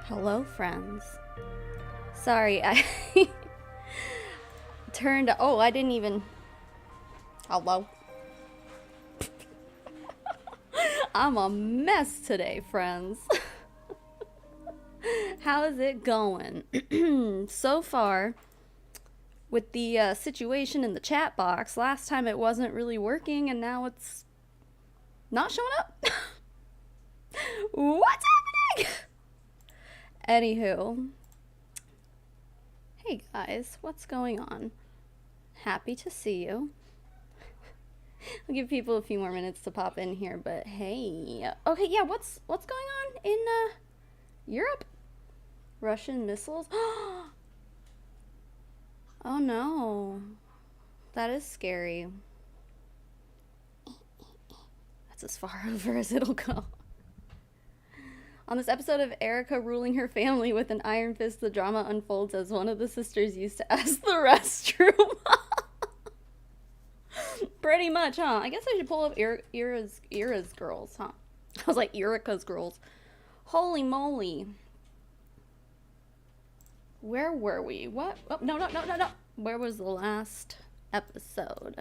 Hello, friends. Sorry, I turned. Oh, I didn't even. Hello. I'm a mess today, friends. How's it going? So far, with the situation in the chat box, last time it wasn't really working, and now it's not showing up. What's happening? Anywho, hey guys, what's going on? Happy to see you. I'll give people a few more minutes to pop in here, but hey. Okay, yeah, what's going on in Europe? Russian missiles? Oh no. That is scary. That's as far over as it'll go. On this episode of Erica ruling her family with an iron fist, the drama unfolds as one of the sisters used to ask the restroom. Pretty much, huh? I guess I should pull up Eara's girls, huh? I was like, Erica's girls. Holy moly. Where were we? What? Oh, no. Where was the last episode?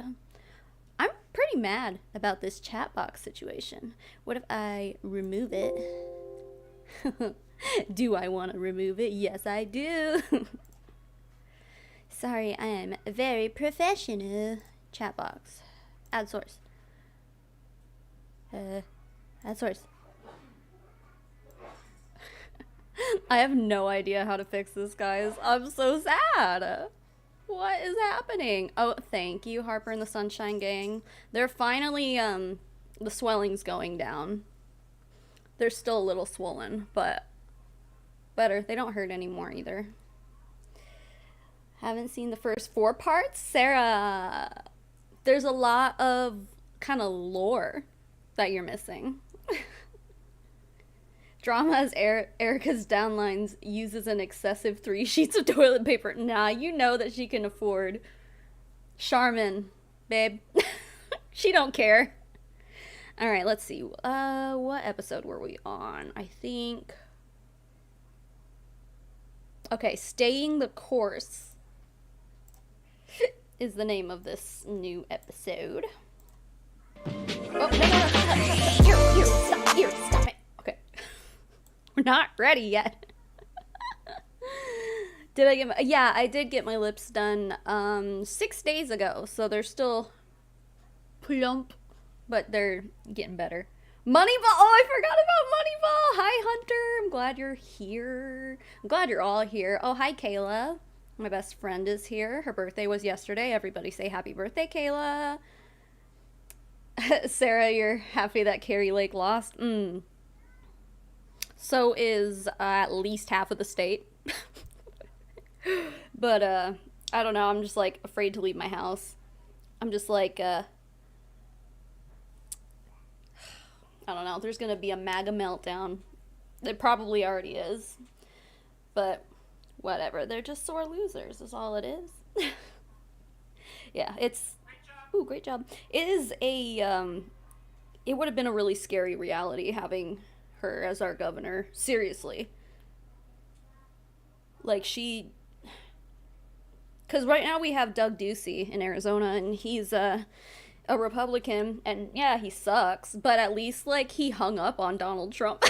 I'm pretty mad about this chat box situation. What if I remove it? Do I want to remove it? Yes, I do. Sorry, I am very professional. Chat box. Add source. Add source. I have no idea how to fix this, guys. I'm so sad. What is happening? Oh, thank you, Harper and the Sunshine Gang. They're finally, the swelling's going down. They're still a little swollen, but better. They don't hurt anymore either. Haven't seen the first 4 parts? Sarah, there's a lot of kind of lore that you're missing. Drama as Erica's downlines uses an excessive 3 sheets of toilet paper. Nah, you know that she can afford Charmin, babe. She don't care. All right, let's see. What episode were we on? I think. Okay, Staying the Course is the name of this new episode. Oh, no. Here, stop it. Okay. We're not ready yet. Did I get my, yeah, I did get my lips done 6 days ago, so they're still plump, but they're getting better. Moneyball! Oh, I forgot about Moneyball! Hi, Hunter! I'm glad you're here. I'm glad you're all here. Oh, hi, Kayla. My best friend is here. Her birthday was yesterday. Everybody say happy birthday, Kayla. Sarah, you're happy that Carrie Lake lost? So is at least half of the state. But, I don't know. I'm just, like, afraid to leave my house. I'm just, like, I don't know. There's gonna be a MAGA meltdown. There probably already is. But whatever. They're just sore losers is all it is. Yeah, it's... Ooh, great job. It is a, it would have been a really scary reality having her as our governor. Seriously. Like, she... Because right now we have Doug Ducey in Arizona, and he's, a Republican, and yeah, he sucks, but at least, like, he hung up on Donald Trump.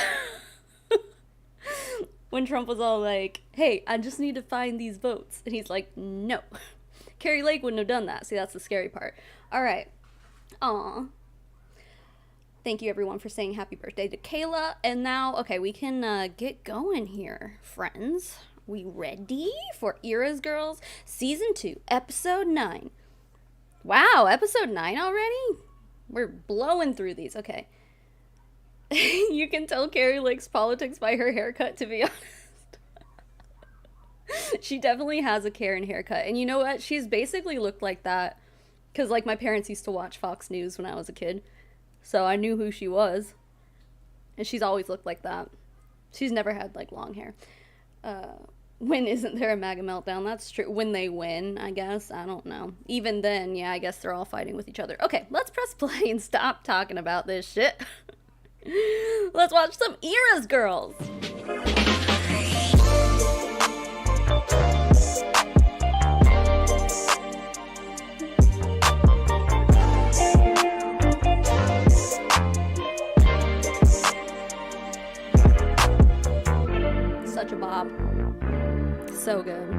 When Trump was all like, hey, I just need to find these votes. And he's like, no. Carrie Lake wouldn't have done that. See, that's the scary part. All right. Aw. Thank you, everyone, for saying happy birthday to Kayla. And now, okay, we can get going here, friends. We ready for Eara's Girls Season 2, Episode 9. Wow, Episode 9 already? We're blowing through these. Okay. You can tell Carrie Lake's politics by her haircut, to be honest. She definitely has a Karen haircut. And you know what? She's basically looked like that. Because, like, my parents used to watch Fox News when I was a kid. So I knew who she was. And she's always looked like that. She's never had, like, long hair. When isn't there a MAGA meltdown? That's true. When they win, I guess. I don't know. Even then, yeah, I guess they're all fighting with each other. Okay, let's press play and stop talking about this shit. Let's watch some Eara's Girls. such a bop. So good.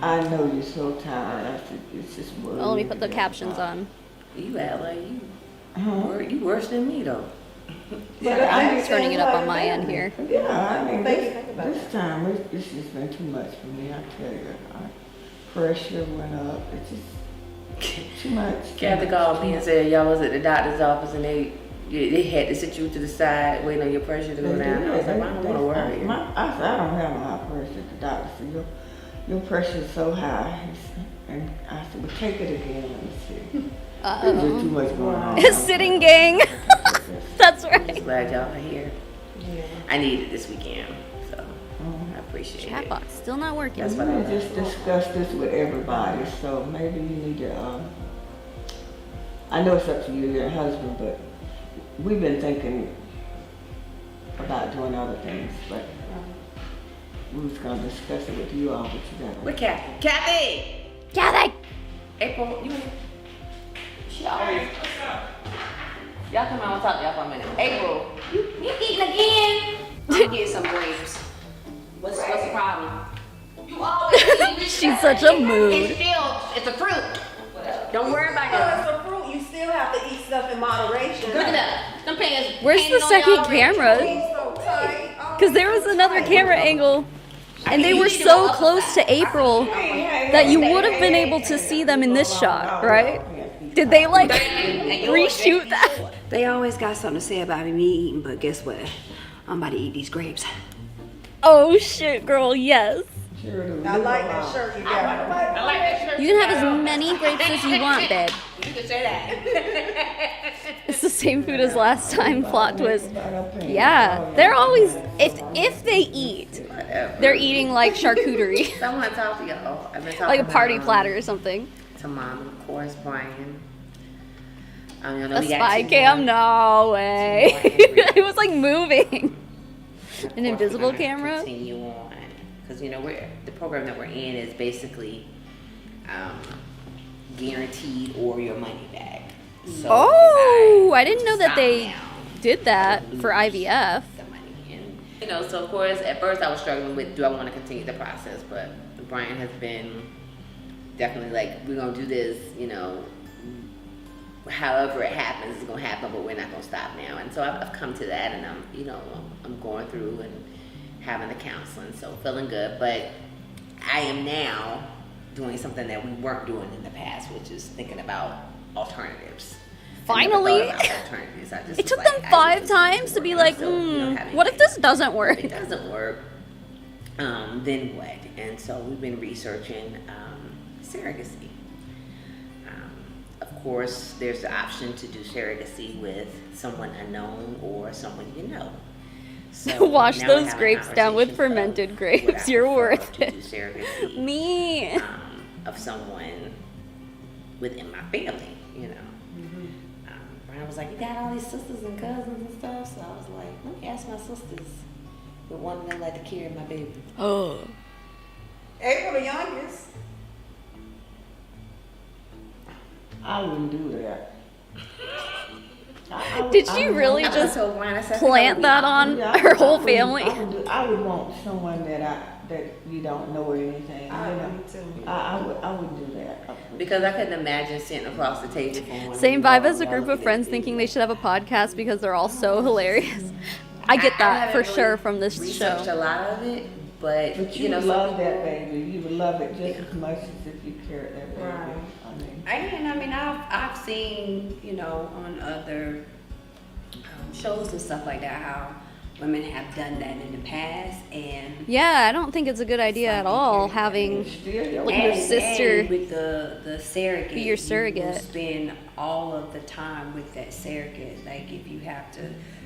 I know you're so tired after it's just work. Oh, let me put the captions on. You act like you worse than me though. But I'm turning it up on my end here. Yeah, I mean, this time, it's just been too much for me, I tell you. Pressure went up, it's just too much. Kathy called me and said y'all was at the doctor's office and they had to sit you to the side waiting on your pressure to go down. I was like, I don't want to worry. I said, I don't have no high pressure at the doctor, so your pressure is so high. And I said, well, take it again, let me see. There's just too much going on. Sitting gang. That's right. I'm just glad y'all are here. Yeah. I need it this weekend, so I appreciate Chat it. box still not working. That's what We I just discussed this with everybody, so maybe you need to, I know it's up to you, your husband, but we've been thinking about doing other things, but we was gonna discuss it with you all, but you gotta. With Kathy. Kathy! Kathy! April, you in? She always. Y'all come out and talk to y'all for a minute. April, you eating again? I'm getting some grapes. What's the problem? You always eat. She's such a mood. It's a fruit. Don't worry about it. It's a fruit. You still have to eat stuff in moderation. Look at that. Them pants. Where's the second camera? So tight. Because there was another camera angle, and they were so close to April that you would have been able to see them in this shot, right? Did they like reshoot that? They always got something to say about me eating, but guess what? I'm about to eat these grapes. Oh shit, girl, yes. I like that shirt you got. I like that shirt. You can have as many grapes as you want, babe. You can say that. It's the same food as last time, plot twist. Yeah, they're always, if they eat, they're eating like charcuterie. So I want to talk to y'all. I've been talking Like a party about, platter or something. To mom, of course, Brian. You know, A we got spy two cam? more. No way. It was like moving. Of An course, invisible we're gonna camera? Continue on, because you know the program that we're in is basically guaranteed or your money back. So Oh, I didn't know that stop they now, did that for IVF. the money. And, you know, so of course, at first I was struggling with, do I want to continue the process? But Brian has been definitely like, we're gonna do this, you know, however it happens, it's gonna happen, but we're not gonna stop now. And so I've come to that, and I'm going through and having the counseling, so feeling good. But I am now doing something that we weren't doing in the past, which is thinking about alternatives. I never Finally. thought about alternatives. I just It was took like, them I 5 just times to be like, so we don't have what if anything. this doesn't work? If it doesn't work, then what? And so we've been researching surrogacy. Of course, there's the option to do surrogacy with someone unknown or someone you know. So Wash now we're those having grapes down with conversations fermented of grapes. would I You're prefer worth to it. do surrogacy, Me. of someone within my family, you know. Brian was like, you got all these sisters and cousins and stuff, so I was like, let me ask my sisters. Would one of them like to carry my baby? Oh. April the youngest. I wouldn't do that. Did she really I just told Brian, I said, plant that on Yeah, her whole wouldn't- family? I would want someone that you don't know or anything. I you know. would too. I wouldn't do that. Because I couldn't imagine sitting across the table from one of Same you vibe all as a and group y'all of friends looking at thinking me. they should have a podcast because they're all so hilarious. I get that for haven't sure really from this researched show. a lot of it, but But you you know, would some love that people- baby. You would love it just as much as if you carried that baby. Right. I mean, I've seen, you know, on other shows and stuff like that how women have done that in the past, and Yeah, I don't think it's a good idea at all having Still, like your sister. and with the surrogate, Be your you surrogate. will spend all of the time with that surrogate. Like if you have to,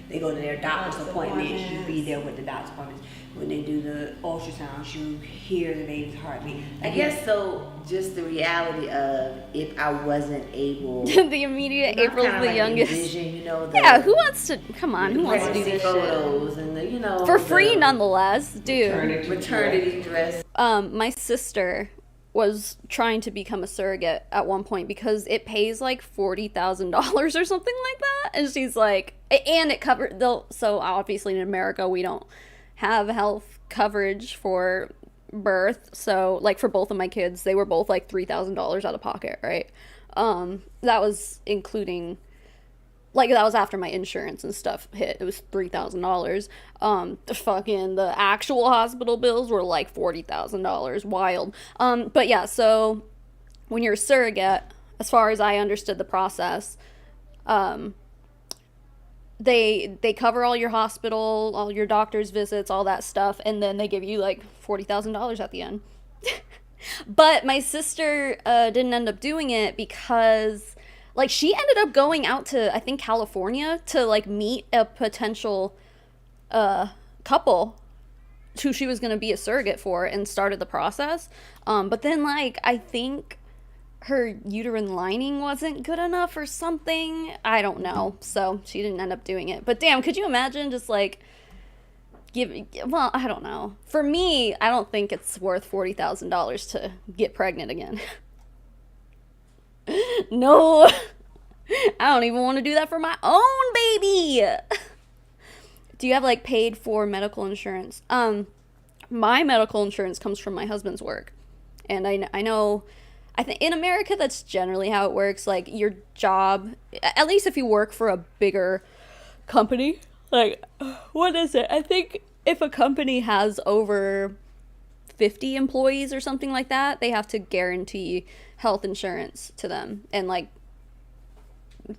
they go to their doctor's Doctor's appointments, you appointments. be there with the doctor's appointments. When they do the ultrasounds, you hear the baby's heartbeat. I guess so. Just the reality of if I wasn't able, The immediate you know, April's kinda the like youngest. envision, you know, the Yeah, who wants to? Come on, who wants to do pregnancy this shit photos and the, you know, for free the nonetheless, dude? maternity dress. My sister was trying to become a surrogate at one point because it pays like $40,000 or something like that. And she's like, and it covered, so obviously in America we don't have health coverage for birth. So like for both of my kids, they were both like $3,000 out of pocket, right? That was including, like, that was after my insurance and stuff hit. It was $3,000. The actual hospital bills were like $40,000. Wild. But yeah, so when you're a surrogate, as far as I understood the process, they cover all your hospital, all your doctor's visits, all that stuff, and then they give you like $40,000 at the end. But my sister didn't end up doing it because, like, she ended up going out to, I think, California to, like, meet a potential couple who she was going to be a surrogate for, and started the process. But then, like, I think her uterine lining wasn't good enough or something. I don't know. So she didn't end up doing it. But damn, could you imagine just, like, well, I don't know. For me, I don't think it's worth $40,000 to get pregnant again. No, I don't even want to do that for my own baby. Do you have like paid for medical insurance? My medical insurance comes from my husband's work, and I know, I think in America that's generally how it works. Like your job, at least if you work for a bigger company, like, what is it? I think if a company has over 50 employees or something like that, they have to guarantee health insurance to them. And like,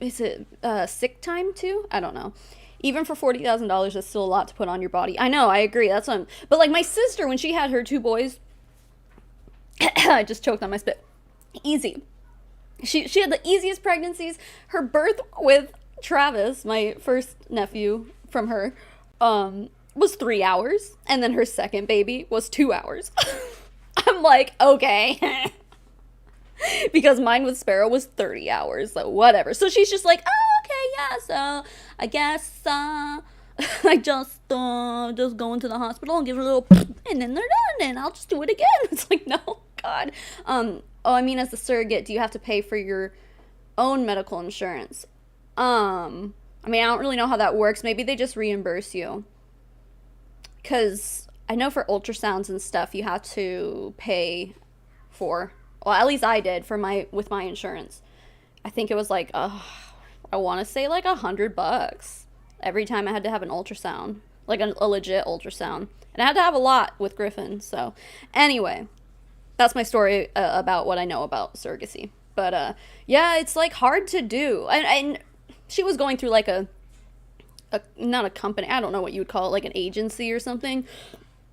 is it sick time too? I don't know. Even for $40,000, that's still a lot to put on your body. I know, I agree. That's what but like my sister, when she had her 2 boys, I just choked on my spit. Easy. She had the easiest pregnancies. Her birth with Travis, my first nephew from her, was 3 hours, and then her second baby was 2 hours. I'm like, okay. Because mine with Sparrow was 30 hours, so whatever. So she's just like, oh, okay, yeah, so I guess I just go into the hospital and give her a little, and then they're done, and I'll just do it again. It's like, no, God. I mean, as a surrogate, do you have to pay for your own medical insurance? I mean, I don't really know how that works. Maybe they just reimburse you. Because I know for ultrasounds and stuff, you have to pay for, well, at least I did with my insurance. I think it was like, I want to say like $100 every time I had to have an ultrasound, like a legit ultrasound. And I had to have a lot with Griffin. So anyway, that's my story about what I know about surrogacy. But yeah, it's like hard to do. And she was going through like not a company, I don't know what you would call it, like an agency or something.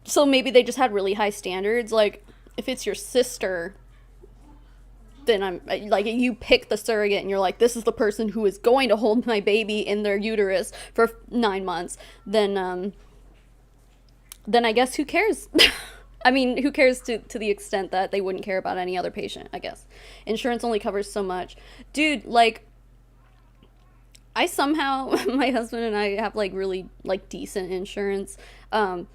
So maybe they just had really high standards. Like if it's your sister, then I'm like, you pick the surrogate and you're like, this is the person who is going to hold my baby in their uterus for 9 months. Then I guess who cares? I mean, who cares to the extent that they wouldn't care about any other patient, I guess. Insurance only covers so much. Dude, like, I somehow, my husband and I have, like, really, like, decent insurance. I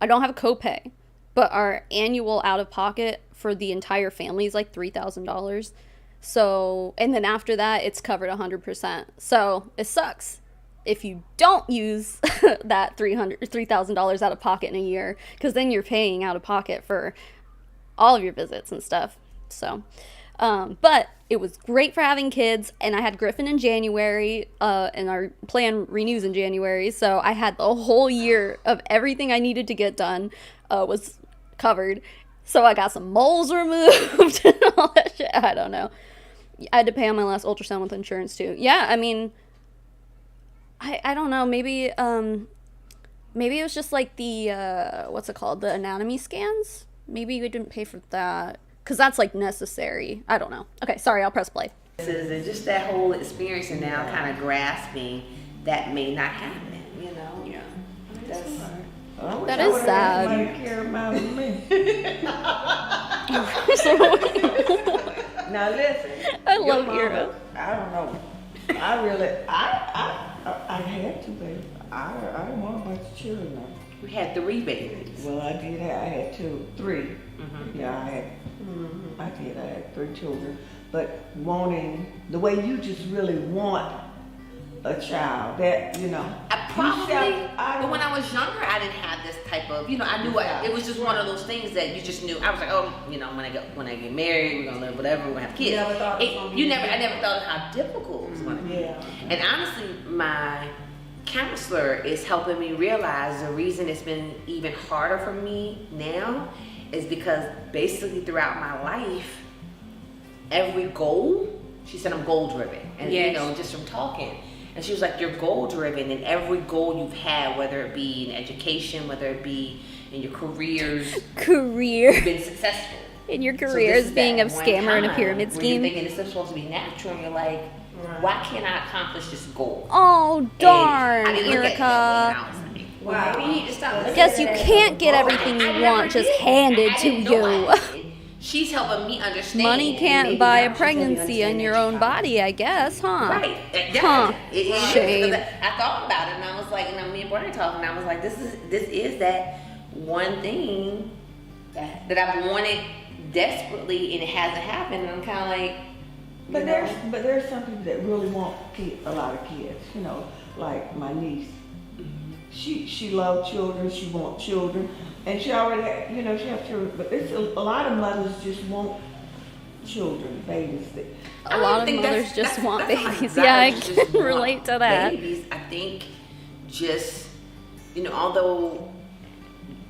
don't have a copay, but our annual out-of-pocket for the entire family is, like, $3,000. So, and then after that, it's covered 100%. So, it sucks if you don't use that $3,000 out of pocket in a year, because then you're paying out of pocket for all of your visits and stuff. So, but it was great for having kids, and I had Griffin in January, and our plan renews in January, so I had the whole year of everything I needed to get done was covered. So I got some moles removed and all that shit. I don't know. I had to pay on my last ultrasound with insurance too. Yeah, I mean, I don't know, maybe it was just like the, what's it called, the anatomy scans? Maybe we didn't pay for that, because that's like necessary. I don't know. Okay, sorry, I'll press play. And just that whole experience and now kind of grasping that may not happen, you know? Yeah. That is sad. Care about me. Now listen. I love mama, Eara. I don't know. I had to, baby. I didn't want a bunch of children. You had 3 babies. Well, I did. I had 3. Mm-hmm. Yeah, I did. I had 3 children. But wanting the way you just really want a child, that I probably, I but when I was younger, I didn't have this type of, I knew it was just one of those things that you just knew. I was like, oh, when I get married, we're gonna live whatever, we're gonna have kids. You never thought it was gonna be I never thought of how difficult it was gonna be. Yeah. And honestly, my counselor is helping me realize the reason it's been even harder for me now is because basically throughout my life, every goal, she said I'm goal driven, and just from talking. And she was like, you're goal driven, and every goal you've had, whether it be in education, whether it be in your careers, you've been successful. In your career as being a scammer in a pyramid You're scheme. thinking it's supposed to be natural, and you're like, why can't I accomplish this goal? Oh, darn, And I didn't look at it that way, and Erica. I was like, Wow. Maybe you need to stop looking Guess at you it as can't a get goal. everything I you never want just did. handed I to didn't know you. I did. She's helping me understand. Money can't maybe buy now a she's letting you pregnancy in understand your that own you're body, I guess, huh? Right. It Huh. does. It is. Shame. Because I thought about it, and I was like, me and Brian talking, and I was like, this is that one thing that I've wanted desperately, and it hasn't happened. And I'm kind of like, But there's some people that really want a lot of kids. Like my niece. She loved children. She wants children, and she already had, she has children. But it's a lot of mothers just want children, babies. A lot of mothers just want babies. Yeah, I can relate to that. Babies, I think, just although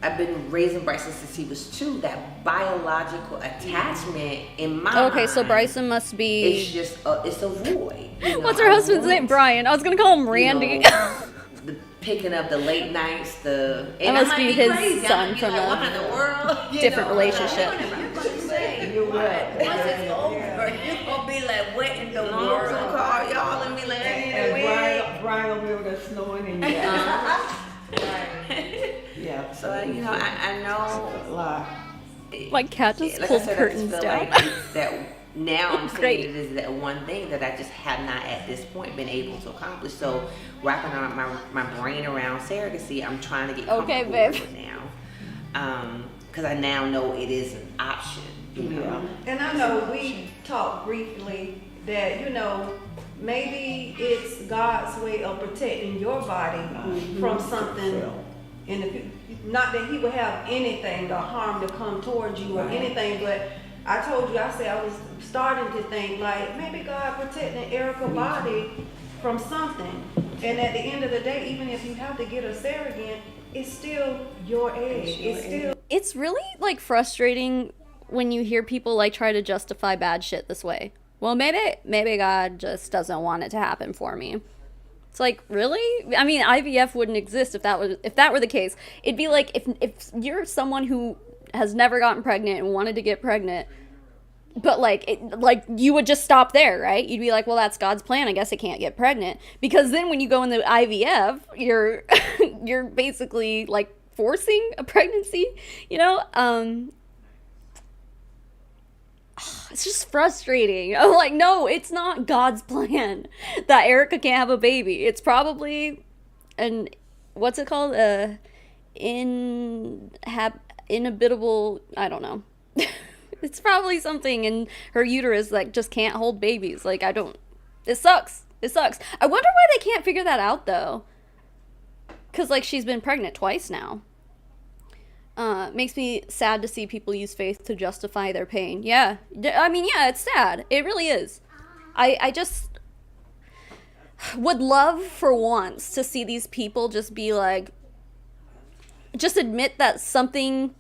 I've been raising Bryson since he was 2, that biological attachment in my Okay, mind, so Bryson must be. it's just it's a void. What's her husband's name? Brian. I was gonna call him Randy. The picking up the late nights, That and must I might be his crazy. I son might be from like, a what in the world? different relationship. You're right. Once it's over, you're gonna be like, what in the I'm gonna world? call y'all and be like, And Brian over there with that snoring and yeah. So I know. A lot. My cat just Like I pulled said, I curtains just feel down. like it's that now I'm Great. saying it is that one thing that I just have not at this point been able to accomplish. So wrapping my brain around surrogacy, I'm trying to get Okay, comfortable babe. with it now. Because I now know it is an option. Yeah. And I know we talked briefly that, maybe it's God's way of protecting your body from something in the future. Not that he would have anything or harm to come towards you or anything, but I told you, I said I was starting to think like maybe God protecting Erica's body from something. And at the end of the day, even if you have to get a surrogate, it's still your egg. It's still. It's really like frustrating when you hear people like try to justify bad shit this way. Well, maybe God just doesn't want it to happen for me. It's like, really? I mean, IVF wouldn't exist if that were the case. It'd be like if you're someone who has never gotten pregnant and wanted to get pregnant, but like you would just stop there, right? You'd be like, well, that's God's plan. I guess I can't get pregnant, because then when you go into IVF, you're basically like forcing a pregnancy, It's just frustrating. I'm like, no, it's not God's plan that Erica can't have a baby. It's probably what's it called? Inhabitable, I don't know. It's probably something in her uterus that just can't hold babies. Like, it sucks. It sucks. I wonder why they can't figure that out, though. Because, like, she's been pregnant twice now. Makes me sad to see people use faith to justify their pain. Yeah. I mean, yeah, it's sad. It really is. I just would love for once to see these people just be like, just admit that something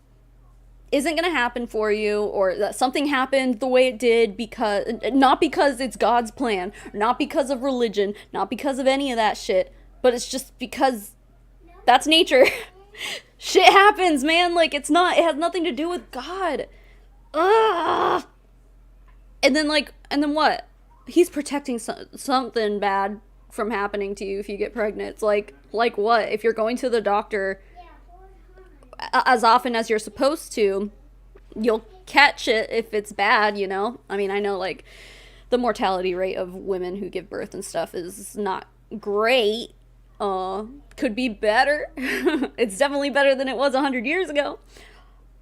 isn't going to happen for you, or that something happened the way it did not because it's God's plan, not because of religion, not because of any of that shit, but it's just because that's nature. Shit happens, man. Like, it has nothing to do with God. Ugh. And then what? He's protecting something bad from happening to you if you get pregnant. It's like what? If you're going to the doctor as often as you're supposed to, you'll catch it if it's bad, I mean, I know, like, the mortality rate of women who give birth and stuff is not great, Could be better. It's definitely better than it was 100 years ago.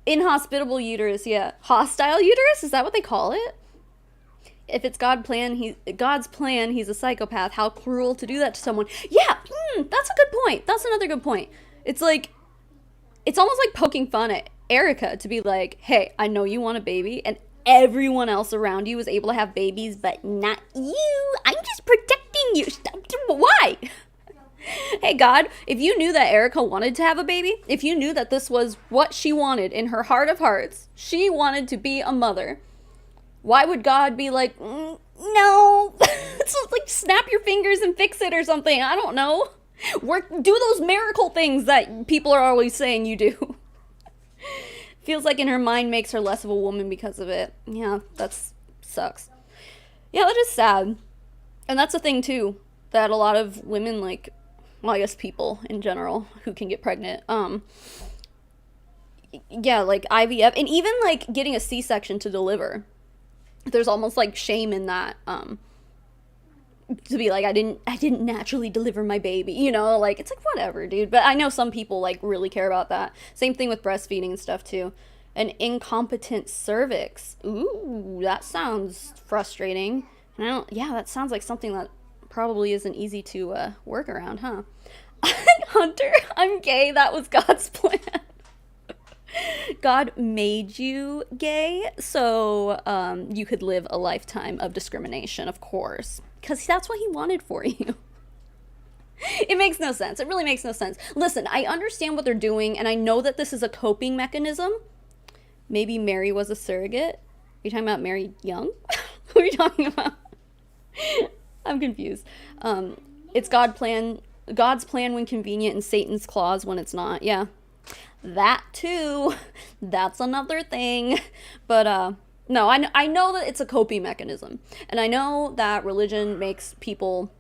Inhospitable uterus, yeah. Hostile uterus? Is that what they call it? If it's God's plan, he's a psychopath. How cruel to do that to someone. Yeah, that's a good point. That's another good point. It's like, it's almost like poking fun at Erica to be like, hey, I know you want a baby, and everyone else around you is able to have babies, but not you. I'm just protecting you. Why? Hey, God, if you knew that Erica wanted to have a baby, if you knew that this was what she wanted in her heart of hearts, she wanted to be a mother, why would God be like, no, it's like snap your fingers and fix it or something? I don't know. Do those miracle things that people are always saying you do. Feels like in her mind makes her less of a woman because of it. Yeah, that sucks. Yeah, that is sad. And that's a thing too, that a lot of women, like, well, I guess people in general who can get pregnant, yeah, like IVF, and even like getting a C-section to deliver. There's almost like shame in that, to be like, I didn't naturally deliver my baby, you know, like, it's like, whatever, dude. But I know some people like really care about that. Same thing with breastfeeding and stuff too. An incompetent cervix. Ooh, that sounds frustrating. And yeah, that sounds like something that probably isn't easy to work around, huh? Hunter, I'm gay. That was God's plan. God made you gay so you could live a lifetime of discrimination, of course, because that's what he wanted for you. It makes no sense. It really makes no sense. Listen, I understand what they're doing, and I know that this is a coping mechanism. Maybe Mary was a surrogate. Are you talking about Mary Young? Who are you talking about? I'm confused. It's God's plan when convenient, and Satan's claws when it's not. Yeah. That too. That's another thing. But no, I know that it's a coping mechanism. And I know that religion makes people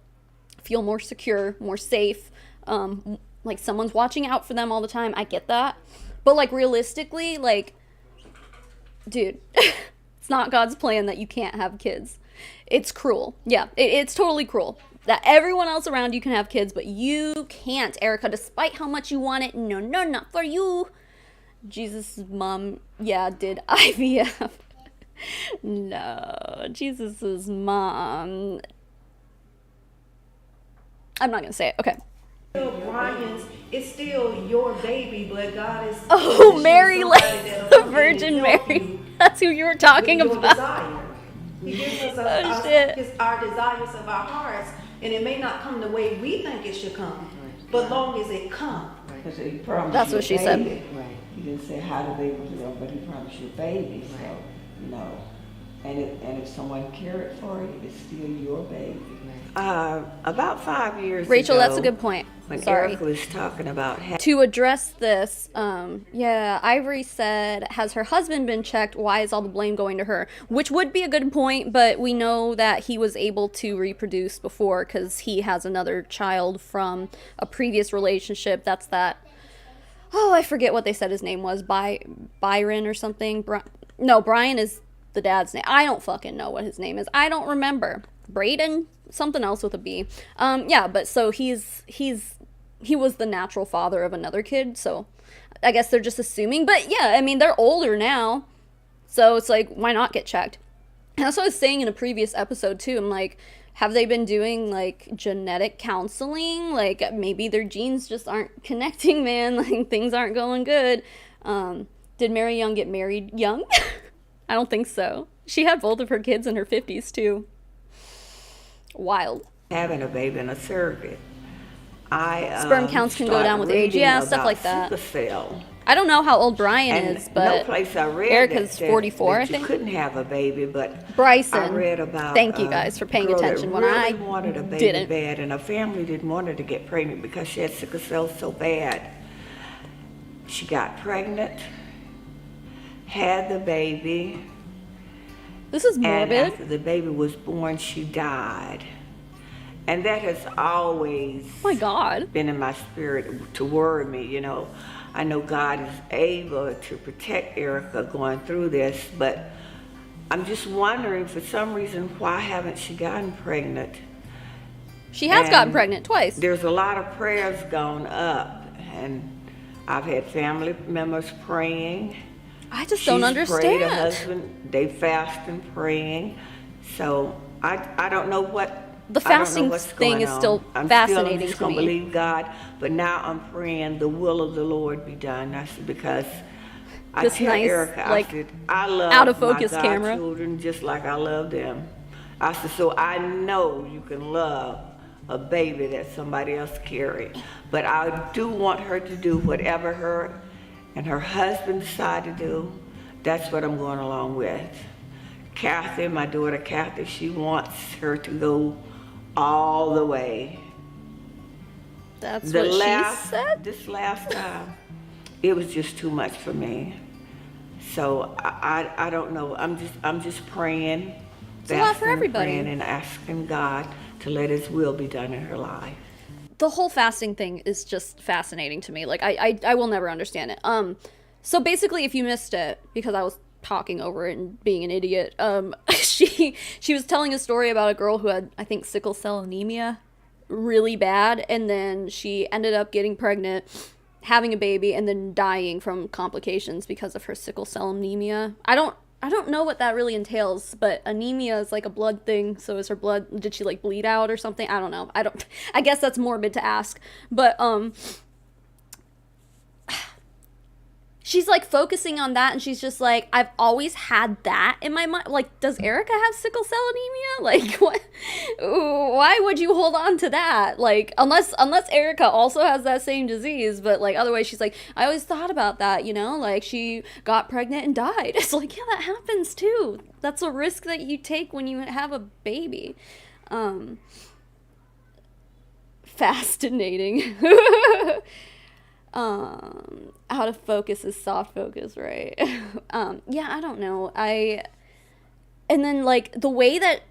feel more secure, more safe. Like someone's watching out for them all the time. I get that. But like realistically, like, dude, it's not God's plan that you can't have kids. It's cruel. Yeah, it's totally cruel. That everyone else around you can have kids, but you can't, Erica, despite how much you want it. No, not for you. Jesus' mom, yeah, did IVF. No, Jesus' mom. I'm not gonna say it. Okay. Brian's, it's still your baby, but God is. Oh, Mary, like the Virgin Mary. That's who you were talking about. Desire. He gives us shit. our desires of our hearts, and it may not come the way we think it should come, but long as it comes. Because he promised That's you what a she said. baby. Right. He didn't say how the baby was going, but he promised you a baby. So, you know, and if someone cared for it, it's still your baby. About 5 years Rachel, ago, that's a good point. when Sorry. Erica was talking about To address this, yeah, Ivory said, has her husband been checked? Why is all the blame going to her? Which would be a good point, but we know that he was able to reproduce before because he has another child from a previous relationship. That's that. Oh, I forget what they said his name was. Byron or something. No, Brian is the dad's name. I don't fucking know what his name is. I don't remember. Braden? Something else with a B. Yeah, but so he was the natural father of another kid, so I guess they're just assuming. But yeah, I mean, they're older now, so it's like, why not get checked? And that's what I was saying in a previous episode too. I'm like, have they been doing like genetic counseling? Like maybe their genes just aren't connecting, man. Like things aren't going good. Did Mary Young get married young? I don't think so. She had both of her kids in her 50s too. Wild. having a baby and a surrogate. Sperm counts can go down with age. Yeah, stuff like that. Sickle cell. I don't know how old Brian And is, but no place I read Erica's that 44, I you think. couldn't have a baby, but Bryson. I read about Thank you guys for paying a girl that attention when really I wanted a baby didn't. bad, and her family didn't want her to get pregnant because she had sickle cell so bad. She got pregnant, had the baby, This is and morbid. after the baby was born, she died. And that has always Oh my God. been in my spirit to worry me, you know. I know God is able to protect Erica going through this, but I'm just wondering, for some reason, why haven't she gotten pregnant? She has gotten And pregnant twice. There's a lot of prayers gone up, and I've had family members praying. I just don't She's prayed, her understand. husband, they fast and praying. So I don't know what. The I don't know fasting what's thing going is on. still I'm fascinating just to gonna me. believe God, but now I'm praying the will of the Lord be done. That's because I This tell nice, Erica, like, I said, I love out of focus my camera. godchildren just like I love them. I said, so I know you can love a baby that somebody else carried, but I do want her to do whatever her and her husband decide to do. That's what I'm going along with. Kathy, my daughter Kathy, she wants her to go all the way. That's what she said? This last time, it was just too much for me. So I don't know. I'm just praying, It's a lot for fasting and everybody. praying and asking God to let His will be done in her life. The whole fasting thing is just fascinating to me. Like, I will never understand it. So basically, if you missed it, because I was talking over it and being an idiot, she was telling a story about a girl who had, I think, sickle cell anemia really bad, and then she ended up getting pregnant, having a baby, and then dying from complications because of her sickle cell anemia. I don't know what that really entails, but anemia is like a blood thing. So is her blood, did she like bleed out or something? I don't know. I guess that's morbid to ask, but she's like focusing on that, and she's just like, I've always had that in my mind. Like, does Erica have sickle cell anemia? Like, what? Why would you hold on to that? Like, unless Erica also has that same disease, but like otherwise, she's like, I always thought about that, you know, like she got pregnant and died. It's like, yeah, that happens too. That's a risk that you take when you have a baby. Fascinating. Out of focus is soft focus, right? Yeah, I don't know. And then like the way that,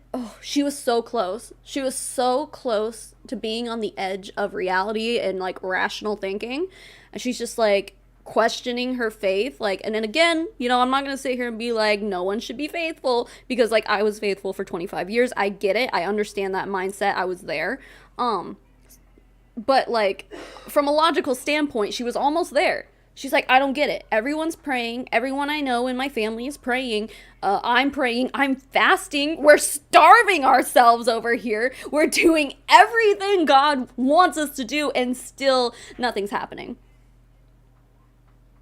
she was so close. She was so close to being on the edge of reality and like rational thinking. And she's just like questioning her faith. Like, and then again, you know, I'm not going to sit here and be like, no one should be faithful, because like I was faithful for 25 years. I get it. I understand that mindset. I was there. But like from a logical standpoint, she was almost there. She's like, I don't get it. Everyone's praying. Everyone I know in my family is praying. I'm praying. I'm fasting. We're starving ourselves over here. We're doing everything God wants us to do, and still nothing's happening.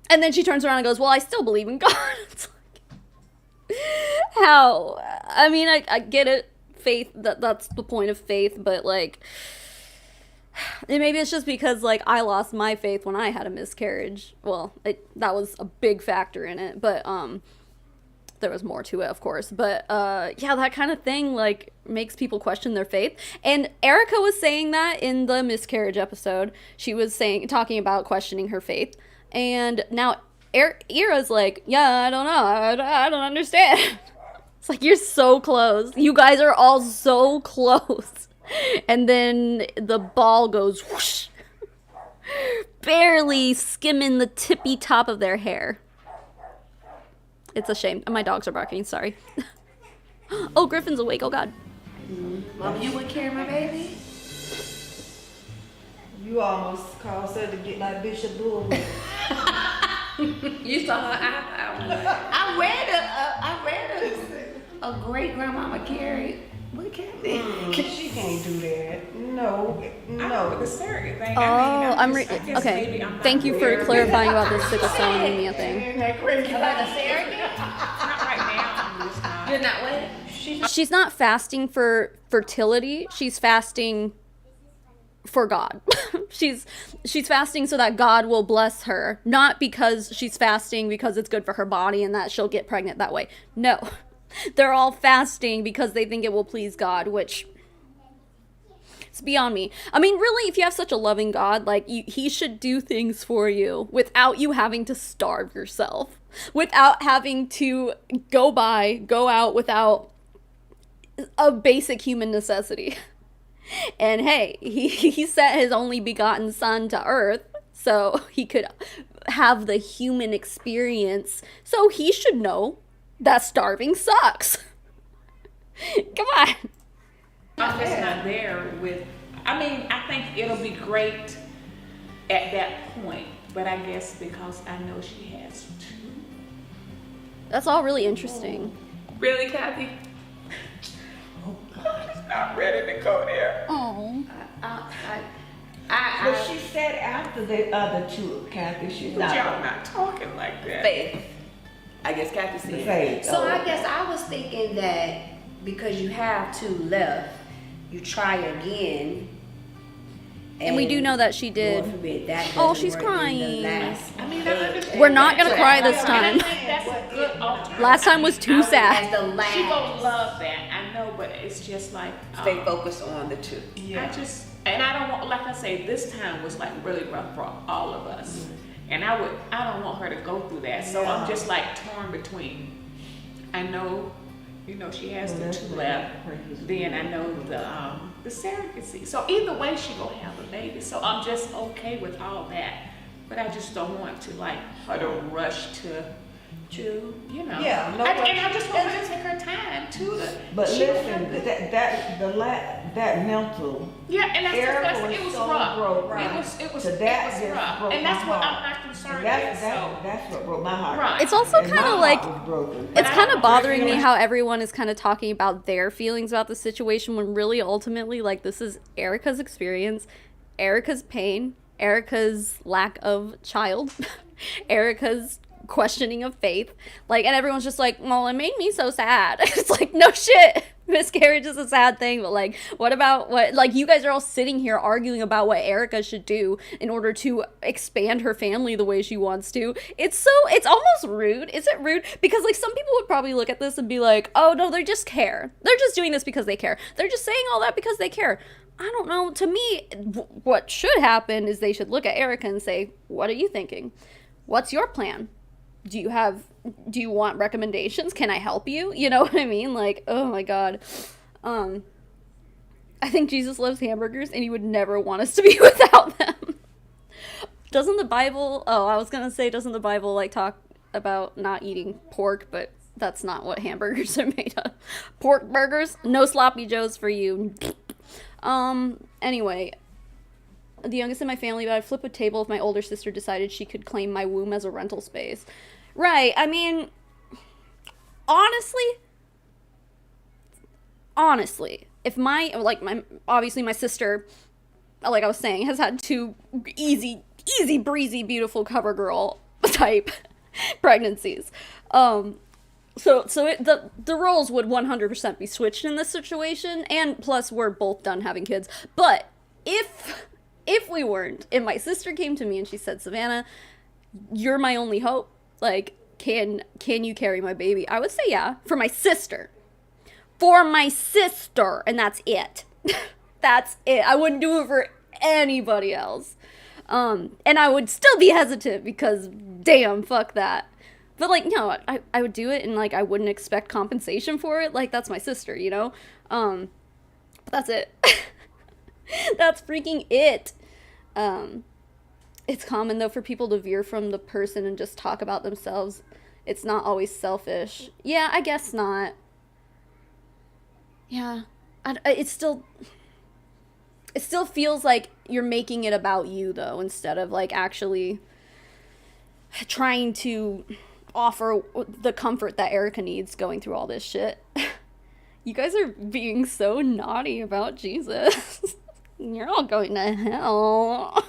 And then she turns around and goes, well, I still believe in God. It's like, how? I mean, I get it. Faith, that's the point of faith, but like, and maybe it's just because like I lost my faith when I had a miscarriage. Well, that was a big factor in it, but there was more to it, of course. But yeah, that kind of thing like makes people question their faith. And Erica was saying that in the miscarriage episode. She was talking about questioning her faith, and now Eara's like, yeah, I don't know, I don't understand. It's like, you're so close. You guys are all so close. And then the ball goes whoosh, barely skimming the tippy top of their hair. It's a shame. My dogs are barking, sorry. Oh, Griffin's awake, oh God. Mom, you would carry my baby? You almost caused her to get like Bishop Bull. You saw her eye. I read a great grandmama carried. What Kathy? She can't do that. No. The surrogate thing. Oh, I guess okay. maybe I'm not Thank you for aware. clarifying about this sickle cell anemia thing. Isn't that crazy? About the surrogate? Not right now. I'm just not. You're not what? She's not fasting for fertility. She's fasting for God. she's fasting so that God will bless her, not because she's fasting because it's good for her body and that she'll get pregnant that way. No. They're all fasting because they think it will please God, which it's beyond me. I mean, really, if you have such a loving God, like, he should do things for you without you having to starve yourself, without having to go out without a basic human necessity. And hey, he sent his only begotten son to earth so he could have the human experience. So he should know that starving sucks. Come on. I'm just not there with I mean, I think it'll be great at that point, but I guess because I know she has two. That's all really interesting. Really, Kathy? Oh God, it's not ready to go there. Oh. But she said after the other two, Kathy, she's But not. y'all not talking like that. Faith. I guess Kathy said. Faith. So Oh. I guess I was thinking that because you have two left, you try again. And we do know that she did. Lord forbid, that Oh, doesn't she's work in the crying. last I mean, I date. understand. We're not gonna that. cry this And time. I think that's a good alternative. Last time was too sad. As the last. She gonna love that, I know, but it's just like Stay focused on the two. and I don't want, like I say, this time was like really rough for all of us, and I don't want her to go through that. So I'm just like torn between. I know, she has the two left. Then I know the surrogacy. So either way, she gonna have a baby. So I'm just okay with all that, but I just don't want to like her to rush to. Yeah, no and I just want her to take her time too. But she- listen, that mental. Yeah, and Erica that's it was so rough. broke, It was So that it was just rough, broke and that's my what heart. I'm not concerned And with. So that's what broke my heart. right, It's also And my kind of heart like, was broken. it's I kind don't of bothering me feel how everyone is kind of talking about their feelings about the situation when really ultimately, like, this is Erica's experience, Erica's pain, Erica's lack of child, Erica's questioning of faith, like, and everyone's just like, well, it made me so sad. It's like, no shit, miscarriage is a sad thing, but like, what about what, like, you guys are all sitting here arguing about what Erica should do in order to expand her family the way she wants to. It's almost rude. Is it rude? Because like, some people would probably look at this and be like, oh no, they just care, they're just doing this because they care, they're just saying all that because they care. I don't know. To me, what should happen is they should look at Erica and say, what are you thinking? What's your plan? Do you want recommendations? Can I help you? You know what I mean? Like, oh my God. I think Jesus loves hamburgers and he would never want us to be without them. Doesn't the Bible, doesn't the Bible like talk about not eating pork, but that's not what hamburgers are made of. Pork burgers, no sloppy joes for you. Anyway, the youngest in my family, but I'd flip a table if my older sister decided she could claim my womb as a rental space. Right, I mean, honestly, if obviously my sister, like I was saying, has had two easy breezy, beautiful cover girl type pregnancies. The roles would 100% be switched in this situation, and plus we're both done having kids. But if we weren't, if my sister came to me and she said, Savannah, you're my only hope, like, can you carry my baby? I would say yeah, for my sister, and that's it. That's it. I wouldn't do it for anybody else. And I would still be hesitant because damn, fuck that. But like, no, I would do it, and like, I wouldn't expect compensation for it. Like, that's my sister, but that's it. That's freaking it. It's common though for people to veer from the person and just talk about themselves. It's not always selfish. Yeah, I guess not. Yeah, it still feels like you're making it about you though, instead of like actually trying to offer the comfort that Erica needs going through all this shit. You guys are being so naughty about Jesus. You're all going to hell.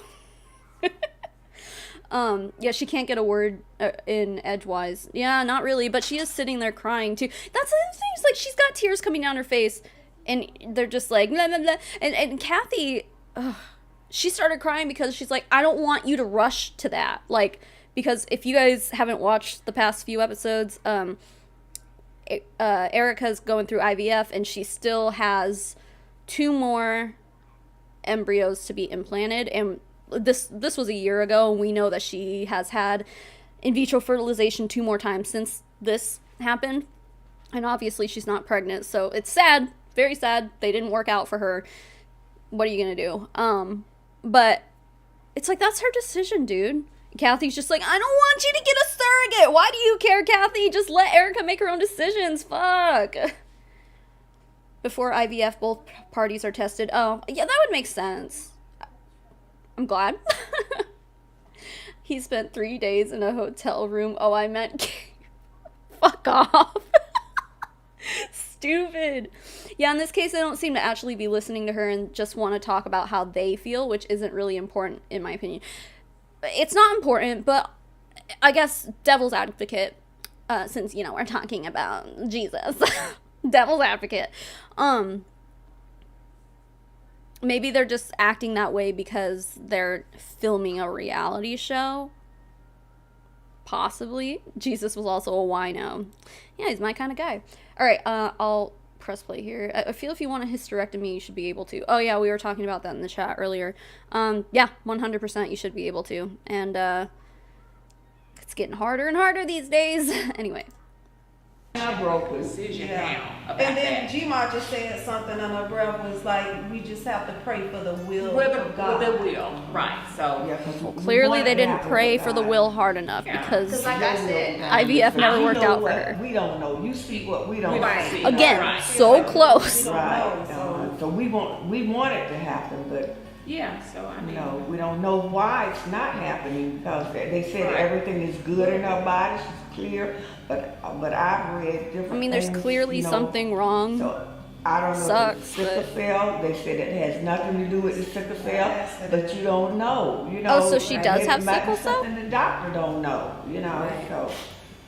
Yeah, she can't get a word in edgewise. Yeah, not really, but she is sitting there crying too. That's the thing, is like, she's got tears coming down her face, and they're just like, blah, blah, blah. And Kathy, she started crying because she's like, I don't want you to rush to that. Like, because if you guys haven't watched the past few episodes, Erica's going through IVF, and she still has 2 more embryos to be implanted, and this was a year ago, and we know that she has had in vitro fertilization 2 more times since this happened, and obviously she's not pregnant, so it's sad, very sad. They didn't work out for her. What are you gonna do? But it's like, that's her decision, dude. Kathy's just like, I don't want you to get a surrogate. Why do you care, Kathy? Just let Erica make her own decisions. Fuck. Before IVF, both parties are tested. Oh, yeah, that would make sense. I'm glad. He spent 3 days in a hotel room. Oh, I meant fuck off. Stupid. Yeah, in this case, they don't seem to actually be listening to her and just want to talk about how they feel, which isn't really important, in my opinion. It's not important, but I guess devil's advocate, since, you know, we're talking about Jesus. Devil's advocate. Maybe they're just acting that way because they're filming a reality show. Possibly. Jesus was also a wino. Yeah, he's my kind of guy. All right, I'll press play here. I feel if you want a hysterectomy, you should be able to. Oh yeah, we were talking about that in the chat earlier. Yeah, 100% you should be able to. And it's getting harder and harder these days. Anyway. I broke it. Decision now about And then that. G-Ma just said something on her breath was like, we just have to pray for the will With of God. the will, right? So Yeah, 'cause we Clearly want they it to didn't happen pray with for the God. will hard enough Yeah. because Because like I said, IVF never We worked know out for what her. We don't know. You see what we don't Right. know. Again, Right. so close. We don't Right. know, So we want it to happen, but yeah, so I you mean, know, we don't know why it's not happening because they said Right. everything is good in our body, she's clear, but I've read different I mean, there's things, clearly you know, something wrong. So I don't know. Sucks, If it's sickle cell. They said it has nothing to do with the sickle cell, but you don't know. You know. Oh, so she does it have might be sickle cell? something the doctor don't know. You know. Right. So.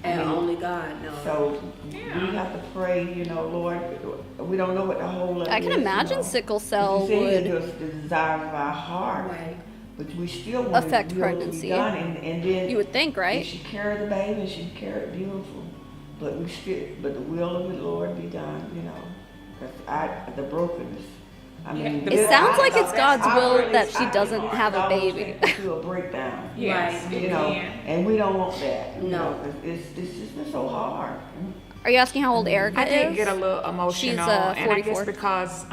and I mean, only God knows. So we have to pray, you know, Lord. We don't know what the whole of I it can is, imagine you know. sickle cell You say would it's just the desire of our heart, Right. but we still want affect the will to be pregnancy. done, and then You would think, right? she carry the baby and she carry it beautiful, but but the will of the Lord be done, you know, because the brokenness. I mean, It sounds like it's I God's will really- that she I doesn't think have a God was baby. taken to a breakdown. yes, Right. it You know, can. and we don't want that. you No. know, 'cause it's just been so hard. Are you asking how old Erica I did is? get a little emotional, She's, and I guess 44. because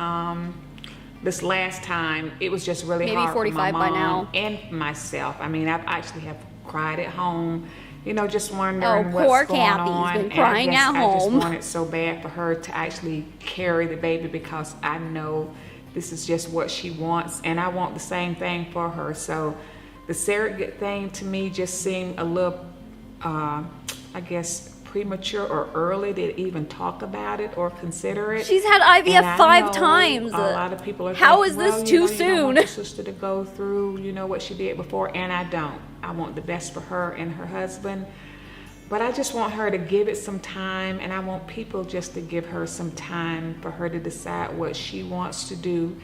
this last time it was just really Maybe hard 45 for by my mom now. and myself. I mean, I've actually have cried at home, you know, just wondering Oh, what's poor going Kathy's on. been And crying I guess at I just home. wanted so bad for her to actually carry the baby because I know this is just what she wants, and I want the same thing for her. So the surrogate thing to me just seemed a little, I guess, premature or early to even talk about it or consider it. She's had And IVF I 5 know times. A lot of people are How thinking, is this well, too you don't soon? want your sister to go through, you know, what she did before, and I don't. I want the best for her and her husband. But I just want her to give it some time, and I want people just to give her some time for her to decide what she wants to do.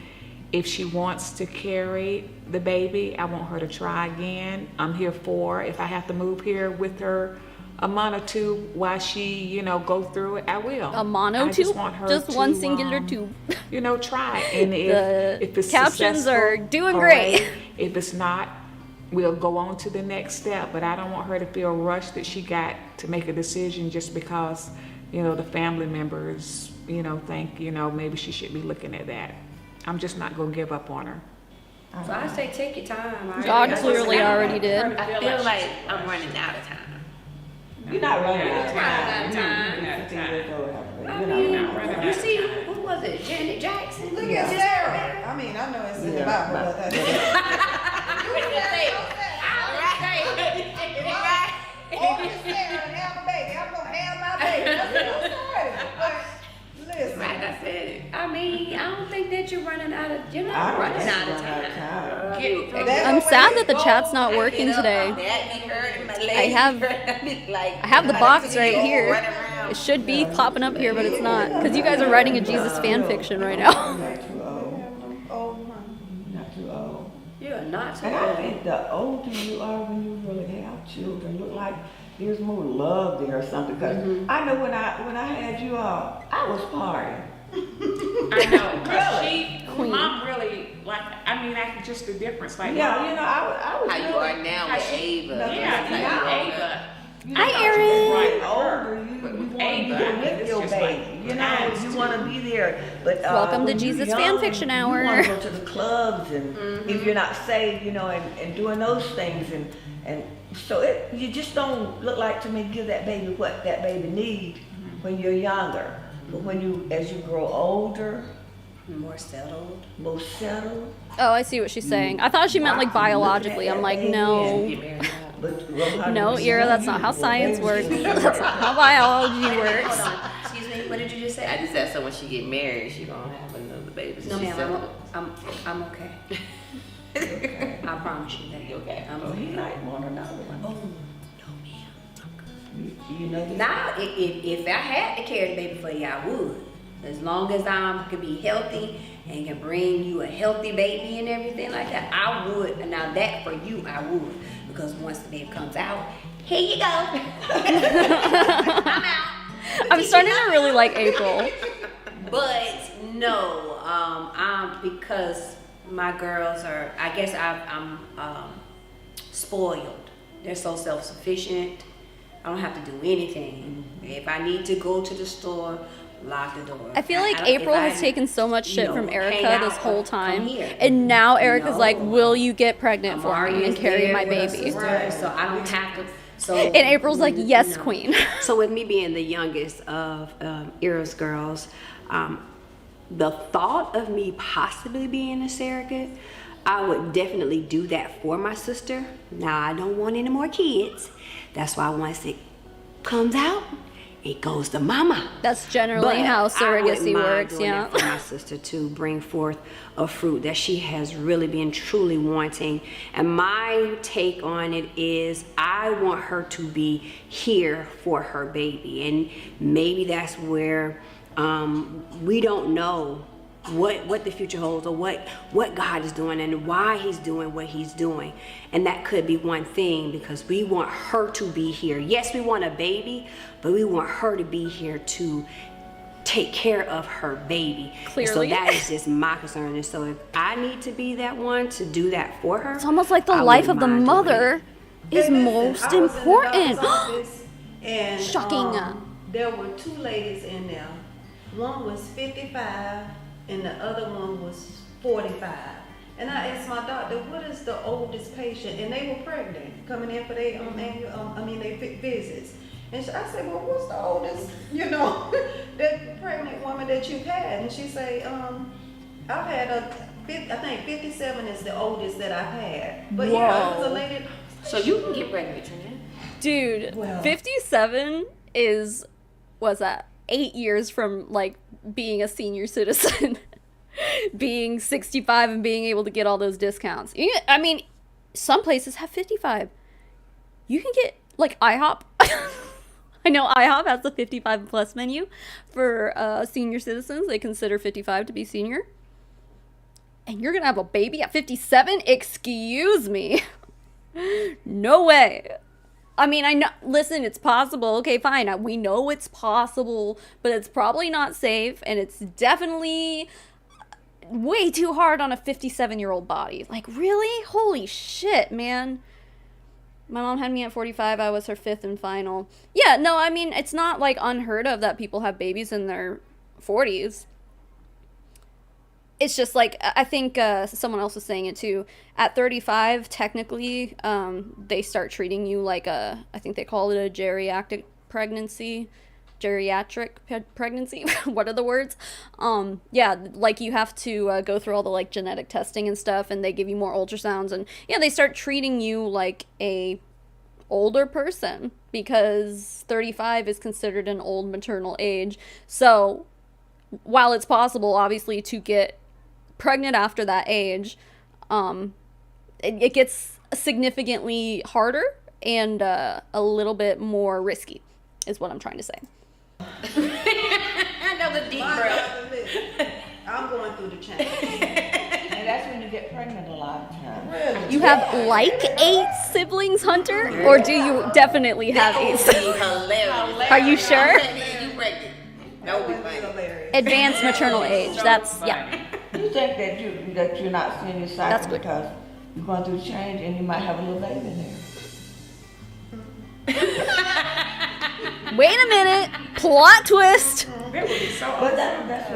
If she wants to carry the baby, I want her to try again. I'm here for her. If I have to move here with her a month or two while she, you know, go through it, I will. A mono I just tube? want her Just to, one singular tube. You know, try it. And The if it's captions successful, are doing hooray. great. If it's not, we'll go on to the next step. But I don't want her to feel rushed that she got to make a decision just because, you know, the family members, you know, think, you know, maybe she should be looking at that. I'm just not gonna give up on her. So I say take your time. God clearly already did. I feel like I'm running out of time. You're not running out of Running out of time. time. You're 15 years old. I You're mean, not running out you of see, who was it? Janet Jackson? Look Yeah. at Sarah. I mean, I know it's in the Bible, but listen. Like I said, I mean, I don't think that you're running out of, you're I not don't running think out of you're running time. out of time. Get from I'm sad that the chat's not working today. I have the box right here. It should be popping up here, but it's not. Because you guys are writing a Jesus fan fiction right now. You're not too old. Oh, my. You're not too old. You're not so And I old. think the older you are when you really have children, look like there's more love there or something. Because I know when I had you all, I was partying. I know, cause she, Queen. mom really, like, I mean, I just the difference, like, Yeah, mom, you know, I was How you really, are now How with she- Ava. yeah, That's you how know, you are. Ava. you Hi, know, Erin. when you're older, you want to be Ava, there with it's your just like baby. You know, nice you to- want to be there. But Welcome to when you're Jesus young, Fan Fiction Hour. You want to go to the clubs, and if you're not saved, you know, and doing those things, and so you just don't look like to me give that baby what that baby needs when you're younger. But as you grow older, More settled. more settled, Oh, I see what she's saying. I thought she meant like biologically. I'm like, no. but well, No, Eara, that's not how science works. That's not how biology works. Hold on. Excuse me. What did you just say? I just said so when she get married, she gonna have another baby. So No, she ma'am. said- I'm okay. I promise you that. You okay? I'm Oh, he okay. might want another one. Oh, no, ma'am. You know this? Now, if I had to carry the baby for you, I would. As long as I could be healthy and can bring you a healthy baby and everything like that, I would. And now that for you, I would. Because once the baby comes out, here you go. I'm out. I'm starting to really like April. But no, because my girls are, I guess I'm spoiled. They're so self-sufficient. I don't have to do anything. If I need to go to the store, lock the door. I feel like don't- April if I, has taken so much shit from hang Erica out this whole or come time. here. And now Erica's No. like, will you get pregnant for Amari me and is carry there my with her baby? sister, so I don't have to. So And April's like, yes, no. queen. So with me being the youngest of Eara's girls, the thought of me possibly being a surrogate, I would definitely do that for my sister. Now I don't want any more kids. That's why once it comes out, it goes to mama. That's generally But how I wouldn't surrogacy mind works, doing yeah. that for my sister to bring forth a fruit that she has really been truly wanting. And my take on it is I want her to be here for her baby. And maybe that's where we don't know what the future holds or what God is doing and why he's doing what he's doing. And that could be one thing, because we want her to be here. Yes, we want a baby, but we want her to be here to take care of her baby. Clearly. And so that is just my concern. And so if I need to be that one to do that for her, It's almost like the I life of wouldn't the mind doing mother it. is Hey, listen, most I was in the important. doctor's office, and Shocking. there were two ladies in there. One was 55 and the other one was 45. And I asked my doctor, what is the oldest patient? And they were pregnant, coming in for their their visits. And I said, well, what's the oldest, the pregnant woman that you've had? And she say, I've had I think 57 is the oldest that I've had. But yeah, it was a lady. So you can get pregnant, Trinette. Dude, Well. 57 is, what's that, 8 years from like being a senior citizen. Being 65 and being able to get all those discounts. I mean, some places have 55. You can get, like, IHOP. I know IHOP has the 55 plus menu for senior citizens. They consider 55 to be senior. And you're gonna have a baby at 57? Excuse me. No way. I mean, I know, listen, it's possible. Okay, fine. We know it's possible, but it's probably not safe, and it's definitely way too hard on a 57-year-old body. Like, really? Holy shit, man. My mom had me at 45. I was her fifth and final. Yeah, no, I mean, it's not, like, unheard of that people have babies in their 40s. It's just, like, I think someone else was saying it, too. At 35, technically, they start treating you like I think they call it a geriatric pregnancy. What are the words? Yeah, like you have to go through all the like genetic testing and stuff, and they give you more ultrasounds, and yeah, they start treating you like a older person because 35 is considered an old maternal age. So while it's possible obviously to get pregnant after that age, it gets significantly harder and a little bit more risky is what I'm trying to say. That was deep, My bro. doctor, listen, I'm going through the change. And that's when you get pregnant a lot of times. Really? You have like 8 siblings, Hunter? Or do you definitely have 8 siblings? Hilarious. Are you sure? You pregnant. That would be funny. hilarious. Advanced maternal age. That's, yeah. You think that you're not seeing your cycle That's good. because you're going through change and you might have a little baby in there. Wait a minute. Plot twist. That would be so But that's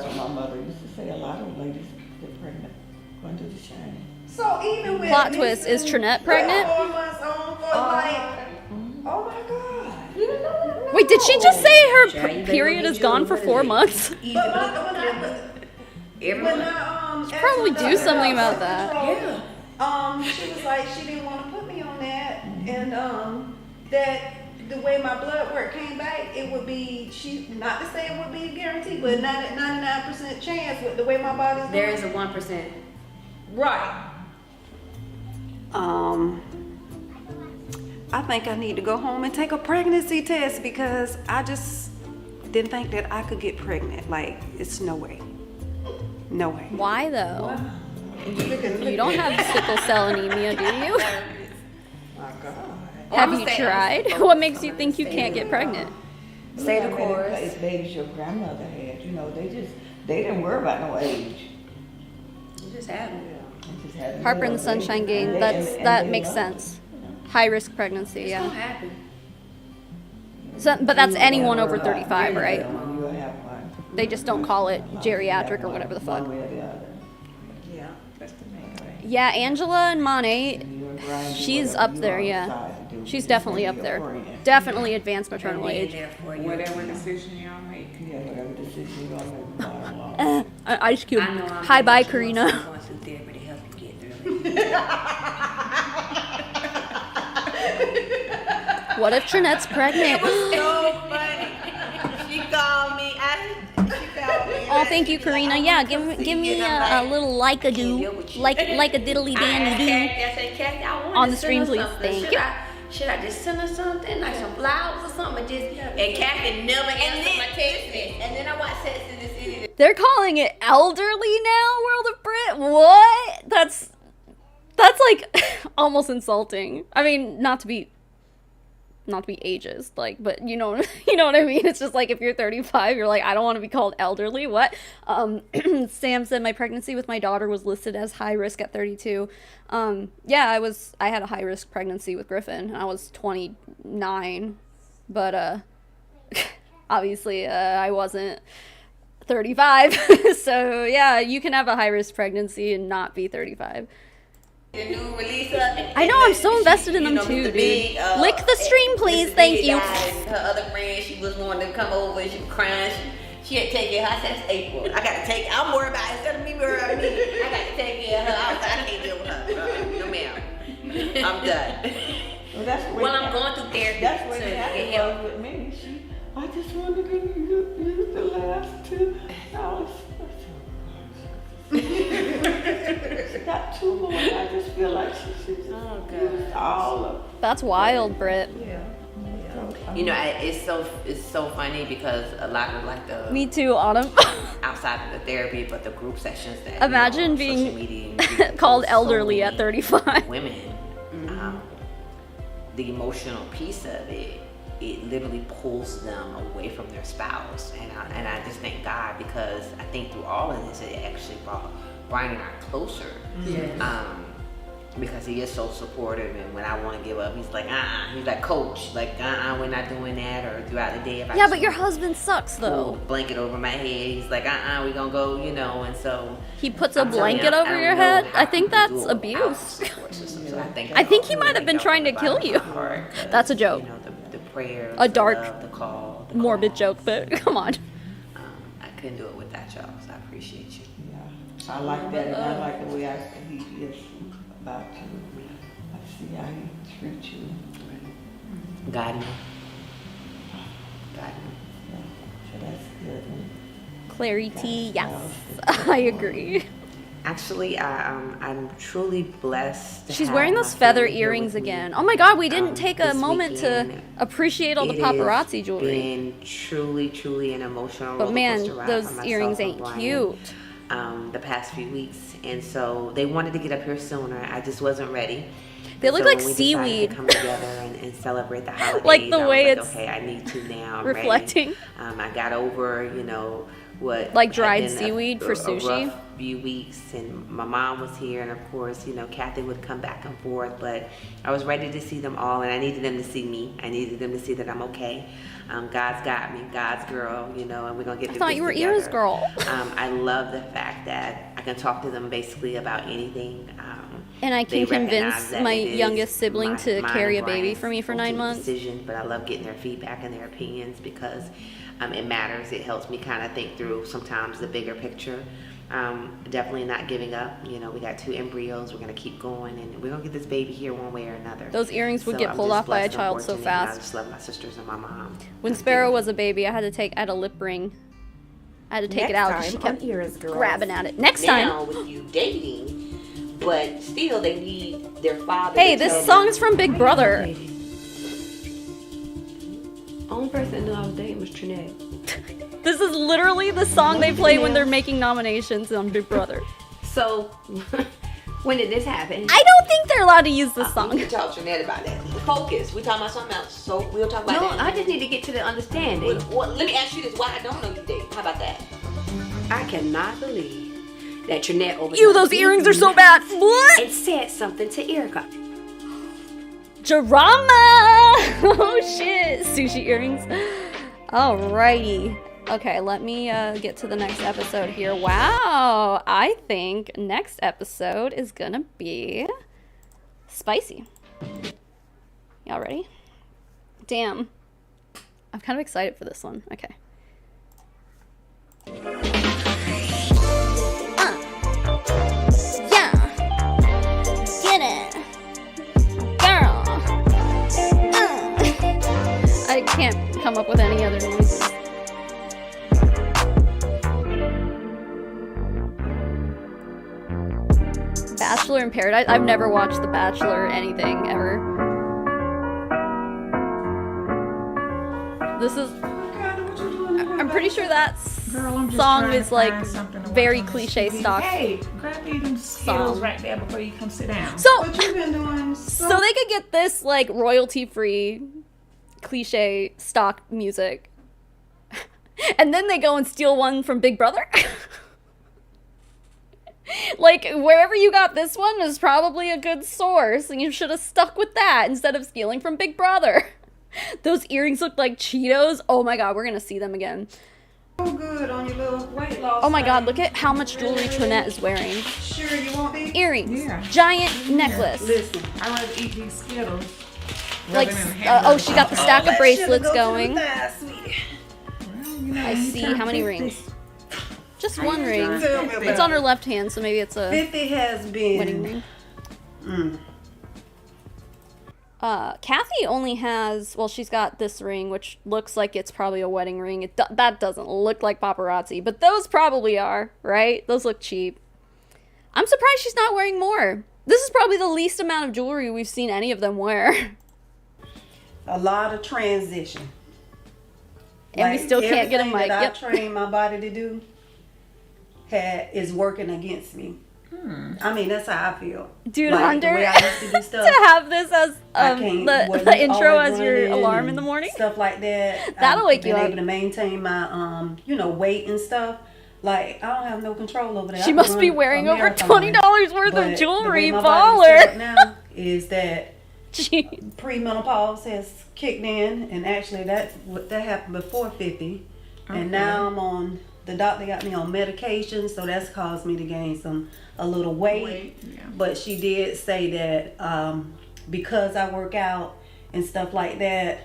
what my mother used to say. A lot of ladies get pregnant going through the change. So even with Plot twist, is Trinette pregnant? 4 months on for like, oh my God. You didn't know that? Wait, did she just say her Child, you better period go is get gone you- for what is 4 it? months? Every When month. Probably do something about that. She was like, she didn't want to put me on that, and that the way my blood work came back, it would be, she, not to say it would be guaranteed, but 99% chance with the way my body's There doing. is a 1%. Right. I think I need to go home and take a pregnancy test because I just didn't think that I could get pregnant. Like, it's no way. No way. Why though? You don't have sickle cell anemia, do you? Have you tried? What makes you think you can't get pregnant? Say the How many chorus. babies your grandmother had, you know, they didn't worry about no age. You just have it. They just had Heartburn, little sunshine babies. gain. And That they makes loved it. sense. High risk pregnancy, It's yeah. gonna happen. So, but that's You anyone will over have one. 35, right? You will have one. They just don't call it geriatric or whatever the fuck. One way or the other. Yeah. That's the main thing. Yeah, Angela and Monet, And you and Brian do she's whatever up you there, all yeah. decide to do. She's Just definitely be up your there. friend. Definitely advanced maternal Being age. there for you. Whatever decision y'all make. Yeah, whatever decision you're gonna make. Ice Cube. I know I'm Hi, bye, going Karina. through therapy to help you get through it. What if Trinette's pregnant? So funny. She called me. Oh, thank you, Karina. Yeah, give me a little like a do, like a diddly dandy do. I said, Kathy, I want On to the send stream, her please. something. Thank Should you. Should I just send her something, like some flowers or something? And Kathy never answered my text message. And then I watched Sex in the City. They're calling it elderly now, World of Brit. What? That's like almost insulting. I mean, not to be ageist, like, but you know what I mean. It's just like if you're 35, you're like, I don't want to be called elderly. What? Sam said my pregnancy with my daughter was listed as high risk at 32. Yeah, I had a high risk pregnancy with Griffin, and I was 29, but obviously I wasn't 35. So yeah, you can have a high risk pregnancy and not be 35. The new release of it. I know, I'm so invested in them with too, the dude. big, Lick the stream, please. with the Thank big you. guy and her other friend, she was wanting to come over and she was crying. She had to take care of her. I said, it's April. I got to take, I'm worried about it. Instead of me worried about me, I got to take care of her. I was like, I can't deal with her. No, ma'am. I'm done. Well, that's the way Well, I'm Kathy- going through therapy That's what to get Kathy help. was with me. I just wanted to use the last 2 hours. She got 2 more, and I just feel like she should just use all of That's wild, Britt. You know, it's so funny because a lot of like the Me too, Autumn. outside of the therapy, but the group sessions that Imagine on being social media, and you can called post so elderly at many 35. Women, the emotional piece of it literally pulls them away from their spouse, and I just thank God because I think through all of this it actually brought Brian and I closer. Because he is so supportive, and when I want to give up, he's like, he's like, coach, like, we're not doing that, or throughout the day. If I Yeah, just but your wanna husband sucks pull though. a blanket over my head, he's like, we gonna go, and so. He puts a I'm telling you, blanket I over don't your know head. how I think people that's do it without abuse. a support system. So I think he might have been thank trying to God kill from the you. bottom of my heart, 'cause, That's a joke. The prayers, A the dark, love, the call, the Morbid calls. joke, but come on. I couldn't do it without y'all, so I appreciate you. Yeah, I like that, and I like the way he is about you. I see how he treats you. God knew. Yeah, so that's good. Clarity, yes. I agree. Actually, I'm truly blessed. to She's have wearing my those feather family here earrings with me. again. Oh my god, we didn't take a This moment to weekend. appreciate all the It has paparazzi jewelry. been truly an emotional But man, roller coaster ride those for myself earrings and ain't Brian, cute. The past few weeks, and so they wanted to get up here sooner. I just wasn't ready. They And look so like when we decided seaweed. to come together and celebrate the holidays. Like the I was way like, it's okay, I need to now. I'm reflecting. Ready. I got over, what Like had dried been seaweed for a sushi? rough few weeks, and my mom was here, and of course, Kathy would come back and forth, but I was ready to see them all, and I needed them to see me. I needed them to see that I'm okay. God's got me, God's girl, and we're gonna get I through thought this you were together. Eara's girl. I love the fact that I can talk to them basically about anything. And I they can recognize convince that my it is youngest sibling to mine carry a and baby Brian's for me for 9 ultimate months. decision, but I love getting their feedback and their opinions because it matters. It helps me kind of think through sometimes the bigger picture. Definitely not giving up. You know, we got 2 embryos. We're gonna keep going, and we're gonna get this baby here one way or another. Those earrings would So get I'm pulled just off by a blessed and child so fortunate, and I fast. just love my sisters and my mom. When Sparrow was a baby, I had a lip ring. I had to take it out because she kept grabbing at it. Next time. Now with you dating, but still they need their father. Hey, to this tell song them- is from Big Brother. Only person that knew I was dating was Trinette. This is literally the song they play when they're making nominations on Big Brother. So, when did this happen? I don't think they're allowed to use this We song. can talk to Trinette about that. Focus. We talking about something else, so we'll talk about No, that. I just need to get to the understanding. Well, let me ask you this: why I don't know you date? How about that? I cannot believe that Trinette over Ew, those earrings are so bad. What? and said something to Erica. Drama! Oh shit. Sushi earrings. Alrighty. Okay, let me get to the next episode here. Wow. I think next episode is gonna be spicy. Y'all ready? Damn. I'm kind of excited for this one. Okay. Yeah. Get it. Girl. I can't come up with any other noises. Bachelor in Paradise? I've never watched The Bachelor or anything ever. This is... I'm pretty sure that Girl, I'm just song trying to is like find something to watch very on this cliche TV. stock. Hey, grab these them Skittles right there before you come sit down. So, What you been doing? so they could get this like royalty-free cliche stock music. And then they go and steal one from Big Brother? Like, wherever you got this one is probably a good source, and you should have stuck with that instead of stealing from Big Brother. Those earrings look like Cheetos. Oh my god, we're gonna see them again. So good on your little weight loss. Oh my god, thing. look at how much jewelry Trinette is wearing. Sure you want these? Earrings, Yeah. giant necklace. Listen. I rather eat these Skittles. Like, rather than oh, she got the stack of Let's bracelets go to the going. thighs, sweetie. Well, you know, I you see turn how many 50. rings. Just one ring. Tell me about It's on her left hand, so maybe it's a 50 has been. wedding ring. Mm. Kathy only has, well, she's got this ring, which looks like it's probably a wedding ring. That doesn't look like paparazzi, but those probably are, right? Those look cheap. I'm surprised she's not wearing more. This is probably the least amount of jewelry we've seen any of them wear. A lot of transition. And we still can't get a everything mic. That Yep. I trained my body to do is working against me. I mean, that's how I feel. Dude, Like, Hunter, the way I used to do to stuff. have this as I can't- wasn't the intro always as your running alarm in and the morning. Stuff like that. That'll wake you I've up. been able to maintain my, weight and stuff. Like, I don't have no control over that. I She can must run be a wearing over marathon. $20 worth But of the jewelry, way my body's set up baller. now is that Gee. premenopause has kicked in, and actually that happened before 50, Okay. and now I'm on. The doctor got me on medication, so that's caused me to gain a little weight. Yeah. But she did say that because I work out and stuff like that,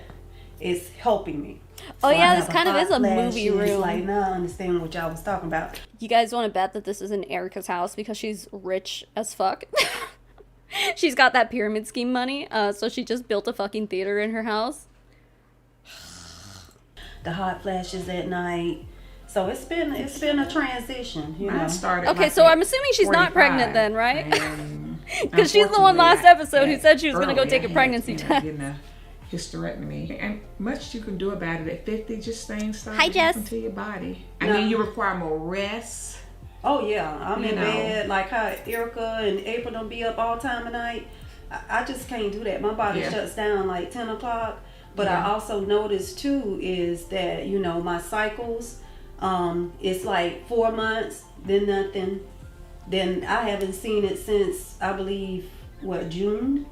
it's helping me. Oh, I yeah, have this kind of hot is a movie flashes, room. Like now, I understand what y'all was talking about. You guys want to bet that this is in Erica's house because she's rich as fuck? She's got that pyramid scheme money, so she just built a fucking theater in her house. The hot flashes at night. So it's been a transition, you know. Mine started Okay, like so at I'm assuming she's not 45, pregnant then, right? and 'Cause she's the one last unfortunately, episode who said she was gonna go early, take a I had, pregnancy you know, test. getting a hysterectomy. And much you can do about it at 50, just things start Hi, to Jess. happen to your body. I No. mean, you require more rest. Oh yeah, I'm You in know. bed like how Erica and April don't be up all time of night. I just can't do that. My body Yeah. shuts down like 10 o'clock. But Yeah. I also noticed too is that, you know, my cycles, it's like 4 months, then nothing. Then I haven't seen it since, I believe, June.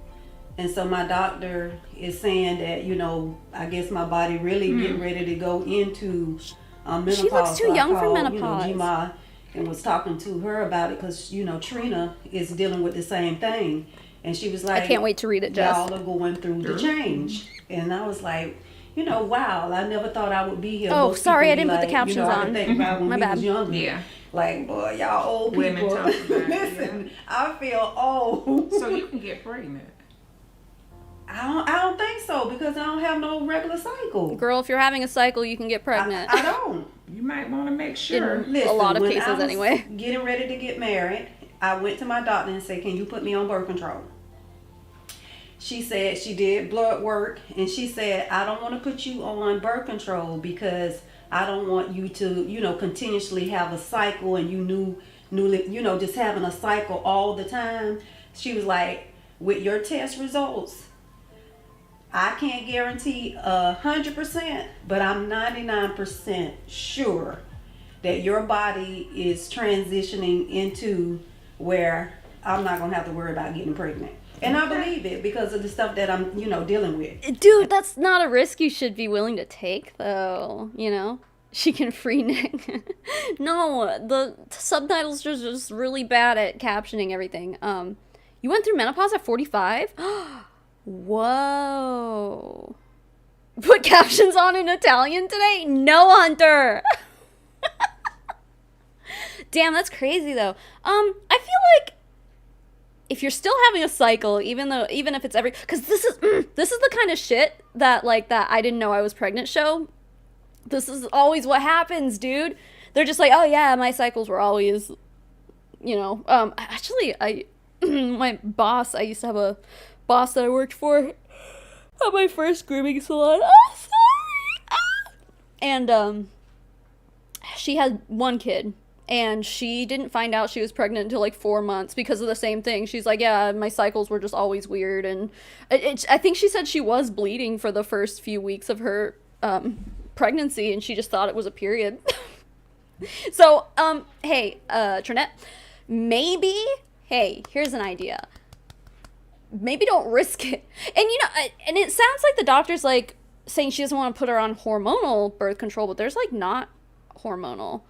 And so my doctor is saying that, you know, I guess my body really getting ready to go into menopause. She looks too So I young for called, menopause. You know, Gma and was talking to her about it because, you know, Trina is dealing with the same thing. And she was like, I can't wait to read it, Jess. y'all are going through the change. And I was like, you know, wow, I never thought I would be here. Oh, Most sorry, people I didn't be put the like, captions you know, I on. can think about when My we bad. was younger. Yeah. Like, boy, y'all old Women people. talk about it, Listen, I feel old. So you can get pregnant. I don't think so because I don't have no regular cycle. Girl, if you're having a cycle, you can get pregnant. I don't. You might want to make sure. A lot of when cases I was anyway. Getting ready to get married, I went to my doctor and said, "Can you put me on birth control?" She said she did blood work, and she said, "I don't want to put you on birth control because I don't want you to, you know, continuously have a cycle and you know, just having a cycle all the time." She was like, "With your test results, I can't guarantee 100%, but I'm 99% sure that your body is transitioning into where I'm not gonna have to worry about getting pregnant." And I believe it because of the stuff that I'm, you know, dealing with. Dude, that's not a risk you should be willing to take, though. You know, she can free Nick. No, the subtitles are just really bad at captioning everything. You went through menopause at 45? Whoa. Put captions on in Italian today? No, Hunter. Damn, that's crazy though. I feel like if you're still having a cycle, even if it's because this is the kind of shit that that I didn't know I was pregnant show. This is always what happens, dude. They're just like, oh yeah, my cycles were always, you know. Actually, my boss, I used to have a boss that I worked for at my first grooming salon. Oh, sorry. And she had one kid. And she didn't find out she was pregnant until like 4 months because of the same thing. She's like, yeah, my cycles were just always weird. And I think she said she was bleeding for the first few weeks of her pregnancy, and she just thought it was a period. So, hey, Trinette, maybe, hey, here's an idea. Maybe don't risk it. And, you know, and it sounds like the doctor's like saying she doesn't want to put her on hormonal birth control, but there's like not hormonal.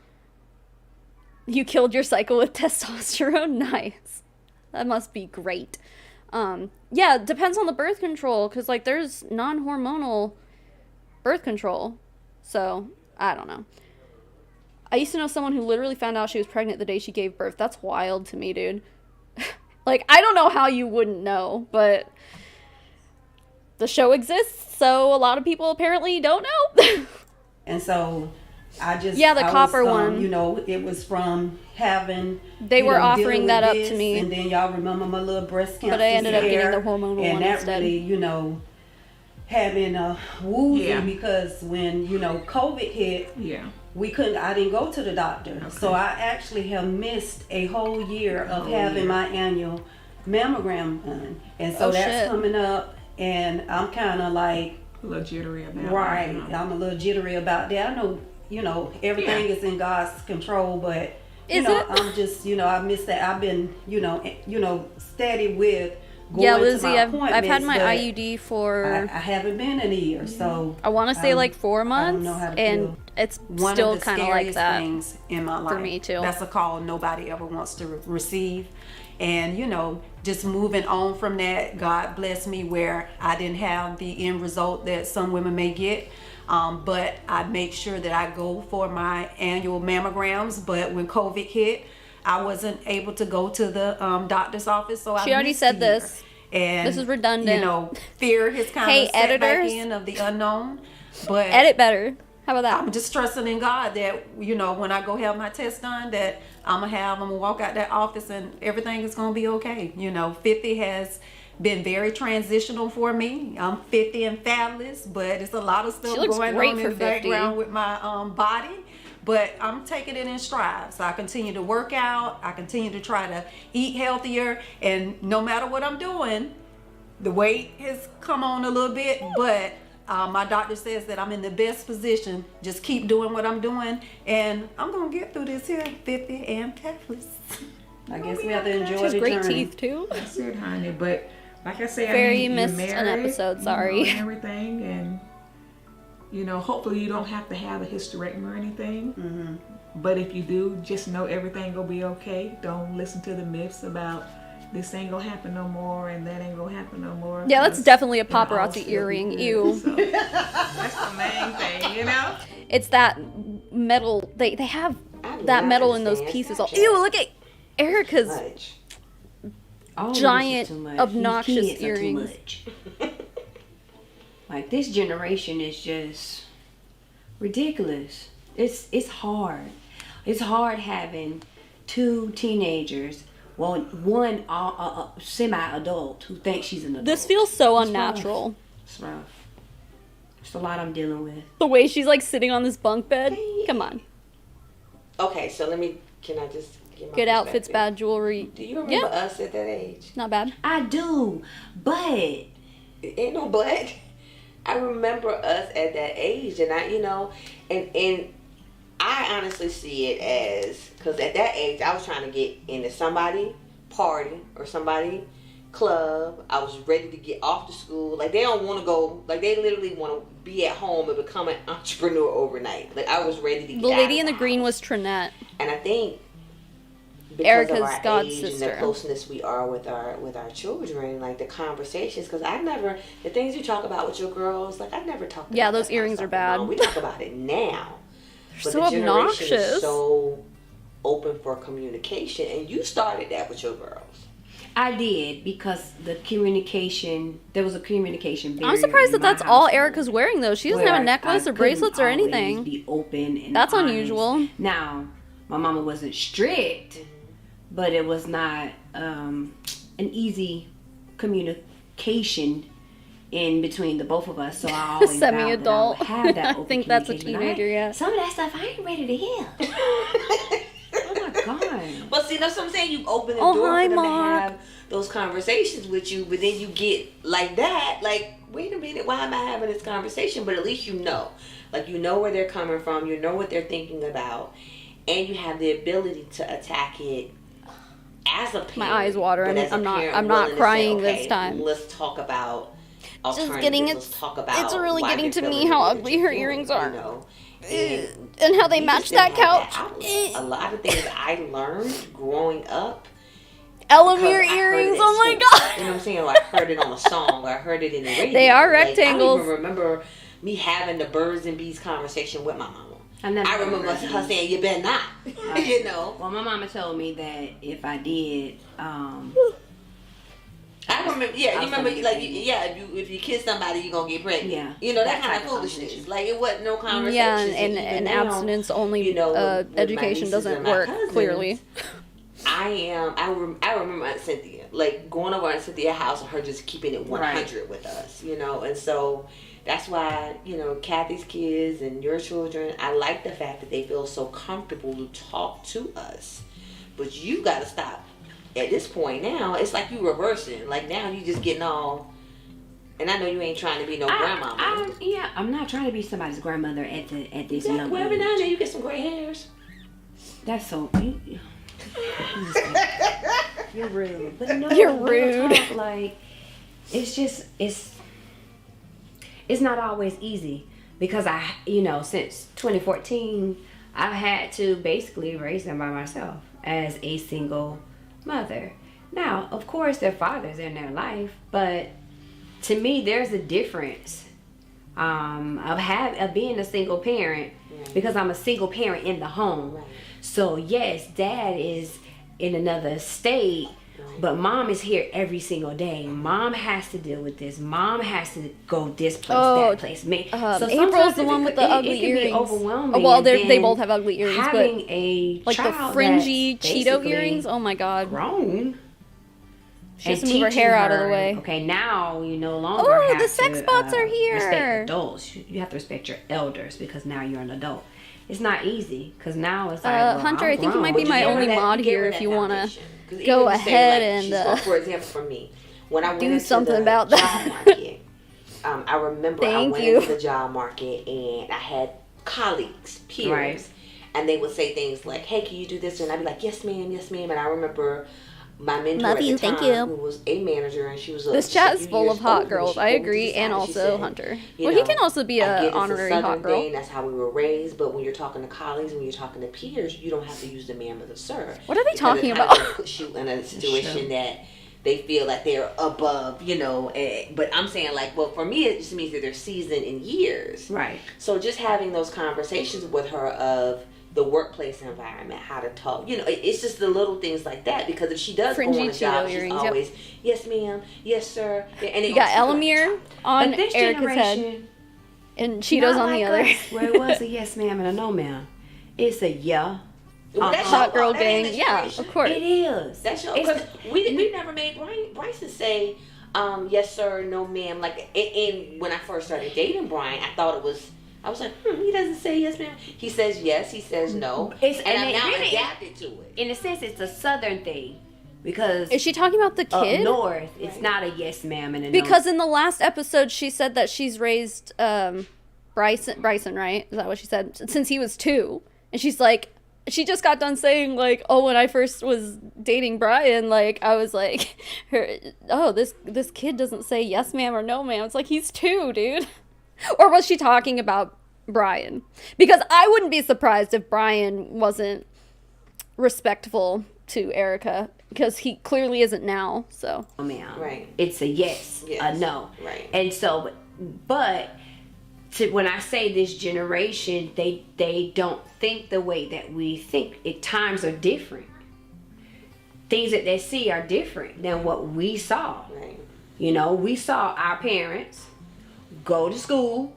You killed your cycle with testosterone? Nice. That must be great. Yeah, it depends on the birth control, because, like, there's non-hormonal birth control. So, I don't know. I used to know someone who literally found out she was pregnant the day she gave birth. That's wild to me, dude. Like, I don't know how you wouldn't know, but the show exists, so a lot of people apparently don't know. And so the copper one. You know, it was from having. They were offering that up to this, me, and then y'all remember my little breast cancer. but I ended up getting scare, the hormonal and one that instead. really, you know, had me woozy Yeah. because when COVID hit, Yeah. I didn't go to the doctor, so I actually have missed a whole year of having my annual mammogram done, and so that's coming up, and I'm kind of like A little jittery about right. it. You know. I'm a little jittery about that. I know. Everything is in God's control, but I'm just, I miss that. I've been, steady with going Yeah, to Lizzie, my I've had my but IUD for I haven't been in a year, so I want to say like 4 months, know how to and feel. it's one still of the kind of like scariest that. things in my life. for me too. That's a call nobody ever wants to receive, and just moving on from that. God bless me where I didn't have the end result that some women may get. But I make sure that I go for my annual mammograms. But when COVID hit, I wasn't able to go to the doctor's office. So She already said this. And This is redundant. Fear has kind Hey, of set back editors. in of the unknown. But Edit better. How about that? I'm just trusting in God that when I go have my test done, that I'm gonna walk out that office and everything is gonna be okay. 50 has been very transitional for me. I'm 50 and fabulous, but it's a lot of stuff She looks going great on for in the 50. background with my body. But I'm taking it in stride. So I continue to work out. I continue to try to eat healthier. And no matter what I'm doing, the weight has come on a little bit. But my doctor says that I'm in the best position. Just keep doing what I'm doing. And I'm going to get through this here 50 and topless. I guess we have to enjoy She has the great journey. teeth too. That's it, honey. But like I said, Very you're missed an married, episode, sorry. and everything, and You know, hopefully you don't have to have a hysterectomy or anything. But if you do, just know everything will be okay. Don't listen to the myths about this ain't gonna happen no more and that ain't gonna happen no more. Yeah, that's 'cause definitely a it'll all paparazzi still be earring. good. Ew. So, that's the main thing, you know? It's that metal. They have I do that not metal in those understand pieces. All, Snapchat. ew, look at Erica's Much. All of this is giant, too much. obnoxious These kids are too earrings. much. Like, this generation is just ridiculous. It's hard. It's hard having two teenagers, well, one semi-adult who thinks she's an adult. This feels so It's unnatural. rough. It's rough. It's a lot I'm dealing with. The way she's like sitting on this bunk bed. Come on. Okay, so can I just get my Good outfits, perspective? bad jewelry. Do you remember us at that age? Not bad. I do, but Ain't no but. I remember us at that age, and and I honestly see it as, because at that age I was trying to get into somebody party or somebody club. I was ready to get off to school. Like, they don't want to go. Like, they literally want to be at home and become an entrepreneur overnight. Like, I was ready to get The out lady of in the green house. was Trinette. And I think because Erica's of our god age sister. and the closeness we are with our children, like the conversations, because the things you talk about with your girls, like, I never talked about Yeah, those that kind of earrings stuff are with bad. Mom. We talk about it now. But so the generation obnoxious. is so open for communication, and you started that with your girls. I did, because there was a communication barrier. I'm surprised that in my that's all household, Erica's wearing though. She doesn't where have a necklace I or bracelets or couldn't always anything. Be open and That's honest. unusual. Now, my mama wasn't strict, but it was not an easy communication in between the both of us. So I always vowed that I would Semi-adult. have that I open think that's a communication, but teenager, yeah. Some of that stuff I ain't ready to hear. Oh my god. But see, that's what I'm saying. You open the Oh, door hi, for them Mark. to have those conversations with you, but then you get like that. Like, wait a minute, why am I having this conversation? But at least you know. Like, you know where they're coming from. You know what they're thinking about. And you have the ability to attack it as a parent. My eyes water. but as a I'm not parent, not willing to say, crying okay, this time. Let's talk about alternatives. getting Let's talk about it's really why getting they're to me feeling how the way that ugly you're her feeling, earrings you are. know? And how they We match just didn't that have couch. outlet. A lot of things I learned growing up. Elamere because I heard it earrings. at Oh my school. god. You know what I'm saying? Or I heard it on a song, or I heard it in the radio. They are Like, rectangles. I don't even remember me having the birds and bees conversation with my mama. I never I remember heard her saying, "You better not," you know. Well, my mama told me that if I did, I remember, yeah, I you was remember, gonna like, get if you kiss somebody, you're gonna get pregnant. Yeah. You know, that That kind type of of foolishness. conversation. Like, it wasn't no conversation. Yeah, and abstinence only you know, with my education nieces doesn't and my work cousins, clearly. I remember Aunt Cynthia, like, going over Aunt Cynthia's house and her just keeping it 100 with us, you know, and so that's why, you know, Kathy's kids and your children, I like the fact that they feel so comfortable to talk to us. But you got to stop. At this point now, it's like you reversing. Like, now you just getting all, and I know you ain't trying to be no grandmama. I'm not trying to be somebody's grandmother at this young Well, every now and age. then you get some gray hairs. That's so. You're rude. But no, You're real rude. talk, like, it's not always easy, because since 2014, I've had to basically raise them by myself as a single mother. Now, of course, their fathers in their life, but to me, there's a difference of being a single parent, because I'm a single parent in the home. Right. So yes, dad is in another state, but mom is here every single day. Mom has to deal with this. Mom has to go this place, that place. So April's the sometimes one with the it ugly can be earrings. overwhelming. Oh, well, and they then both have ugly earrings, but having a like the child fringy that's Cheeto basically earrings. Oh my god. grown. She has and to move her teaching hair out of the her, way. Okay, now you no longer Oh, have the sex to, bots are here. Respect adults. You have to respect your elders, because now you're an adult. It's not easy, because now it's like, well, Hunter, I'm I think you grown. might be my Give her only that- mod give here her if that you want to foundation. 'Cause go even to say, ahead like, and, she's for example, for me, when I went do into something the about job that. market, I remember I Thank went you. into the job market and I had colleagues, peers, Right. and they would say things like, "Hey, can you do this?" And I'd be like, "Yes, ma'am, yes, ma'am." And I remember my mentor Love at you, the time, thank you. who was a manager, and she was This just chat a is few full years of hot older, girls. she I pulled me to agree, the and side, she also said, Hunter. you Well, he know, can also be I a get it's a honorary Southern hot girl. thing, that's how we were raised, but when you're talking to colleagues and when you're talking to peers, you don't have to use the ma'am or the sir. What are they Because talking it kind about? of puts you in a situation that they feel like they're above, you know. But I'm saying, like, well, for me, it just means that they're seasoned in years. Right. So just having those conversations with her of the workplace environment, how to talk, you know, it's just the little things like that. Because if she does Fringy go on a job, Cheeto she's earrings, yep. always, yes, ma'am, yes, sir. And You got Elamir on But this Erica's head generation, and Cheetos not on the like other. us, where it was a yes ma'am and a no ma'am. It's a yeah. Well, that's Hot your girl fault. That ain't gang. the Yeah, generation. of course. It is. That's your, It's because we never made Bryson say, yes, sir, no, ma'am. Like, and when I first started dating Brian, I was like, he doesn't say yes, ma'am. He says yes, he says no. It's- and and I'm it now really- adapted to it. in a sense, it's a southern thing because Is she talking about the up kid? north, it's not a yes ma'am and a no. Because in the last episode, she said that she's raised Bryson, right? Is that what she said? Since he was 2. And she's like, she just got done saying, like, oh, when I first was dating Brian, like, I was like, this kid doesn't say yes, ma'am, or no, ma'am. It's like, he's 2, dude. Or was she talking about Brian? Because I wouldn't be surprised if Brian wasn't respectful to Erica, because he clearly isn't now, so. no ma'am. Right. It's a yes, Yes. a no. Right. And so, but when I say this generation, they don't think the way that we think. Times are different. Things that they see are different than what we saw. Right. You know, we saw our parents go to school,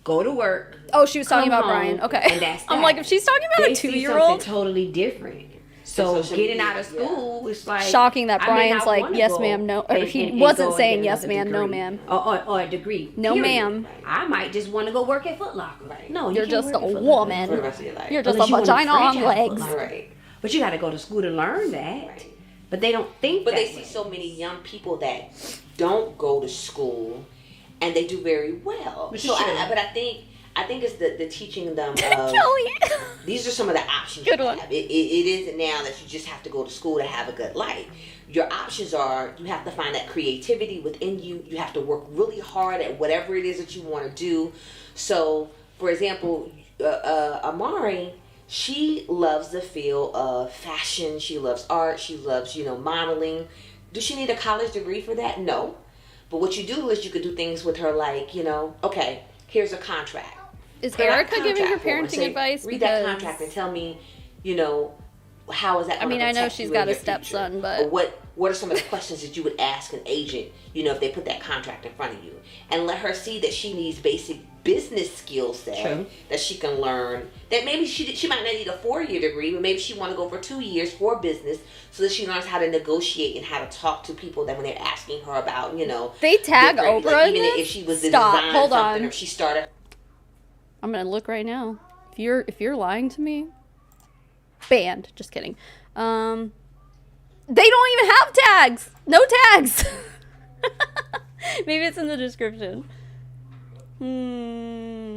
go to work. Oh, she was talking come about home, Brian. Okay. and that's I'm that. like, if she's talking about They a see 2-year-old, something totally different. So social getting media, out of school, it's like shocking that I may Brian's not like, wanna yes, go ma'am, no. Or and- he and wasn't go and saying get yes, another ma'am, no, degree. ma'am. Or a degree. No, period. ma'am. I might just want to go work at Foot Locker. Right. No, you You're can't just work a at Foot Locker. woman. For the rest of your life. You're just Unless a you wanna vagina on franchise Foot legs. Locker. Right. But you got to go to school to learn that. Right. But they don't think But that they see way. so many young people that don't go to school, and they do very well. Which is So, true. but I think it's the teaching them of Kelly. these are some of the options Good you one. have. It isn't now that you just have to go to school to have a good life. Your options are you have to find that creativity within you. You have to work really hard at whatever it is that you want to do. So, for example, Amari, she loves the field of fashion. She loves art. She loves, modeling. Does she need a college degree for that? No. But what you do is you could do things with her like, okay, here's a contract. Is Fill out a Erica giving her contract form and parenting say, advice? Read Because that contract and tell me, how is that I going mean, to I know protect she's you got in a your stepson, future? but- Or what are some of the questions that you would ask an agent, if they put that contract in front of you? And let her see that she needs basic business skill set True. that she can learn. That maybe she might not need a 4-year degree, but maybe she want to go for 2 years for business so that she learns how to negotiate and how to talk to people that when they're asking her about, They tag different, Oprah in even this? if she was to Stop. design Hold something on. or if she started. I'm gonna look right now. If you're lying to me, banned. Just kidding. They don't even have tags. No tags. Maybe it's in the description. I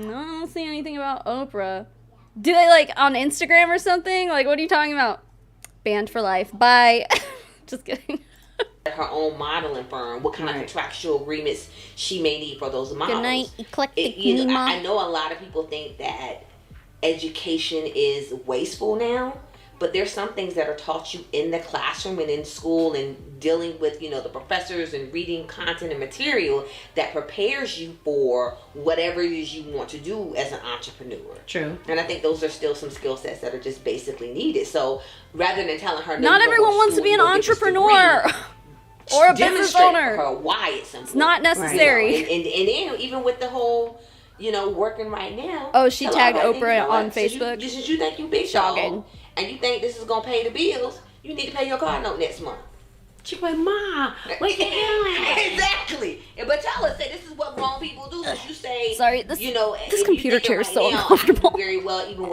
don't see anything about Oprah. Do they on Instagram or something? Like, what are you talking about? Banned for life. Bye. Just kidding. Her own modeling firm, what kind of contractual agreements she may need for those models. Good night, eclectic I Nima. know a lot of people think that education is wasteful now, but there's some things that are taught you in the classroom and in school and dealing with, the professors and reading content and material that prepares you for whatever it is you want to do as an entrepreneur. True. And I think those are still some skill sets that are just basically needed. So rather than telling her, Not everyone wants to be an entrepreneur or a business demonstrate owner. for her why it's important. It's not necessary. And then even with the whole, working right now. Oh, she tell her, tagged all right, Oprah on since Facebook? Since you think you big Shocking. dog, and you think this is gonna pay the bills, you need to pay your car note next month. She's like, Ma, what you doing? Exactly. But y'all say this is what grown people do. Is you say, Sorry, this this computer chair is so uncomfortable. Very well, even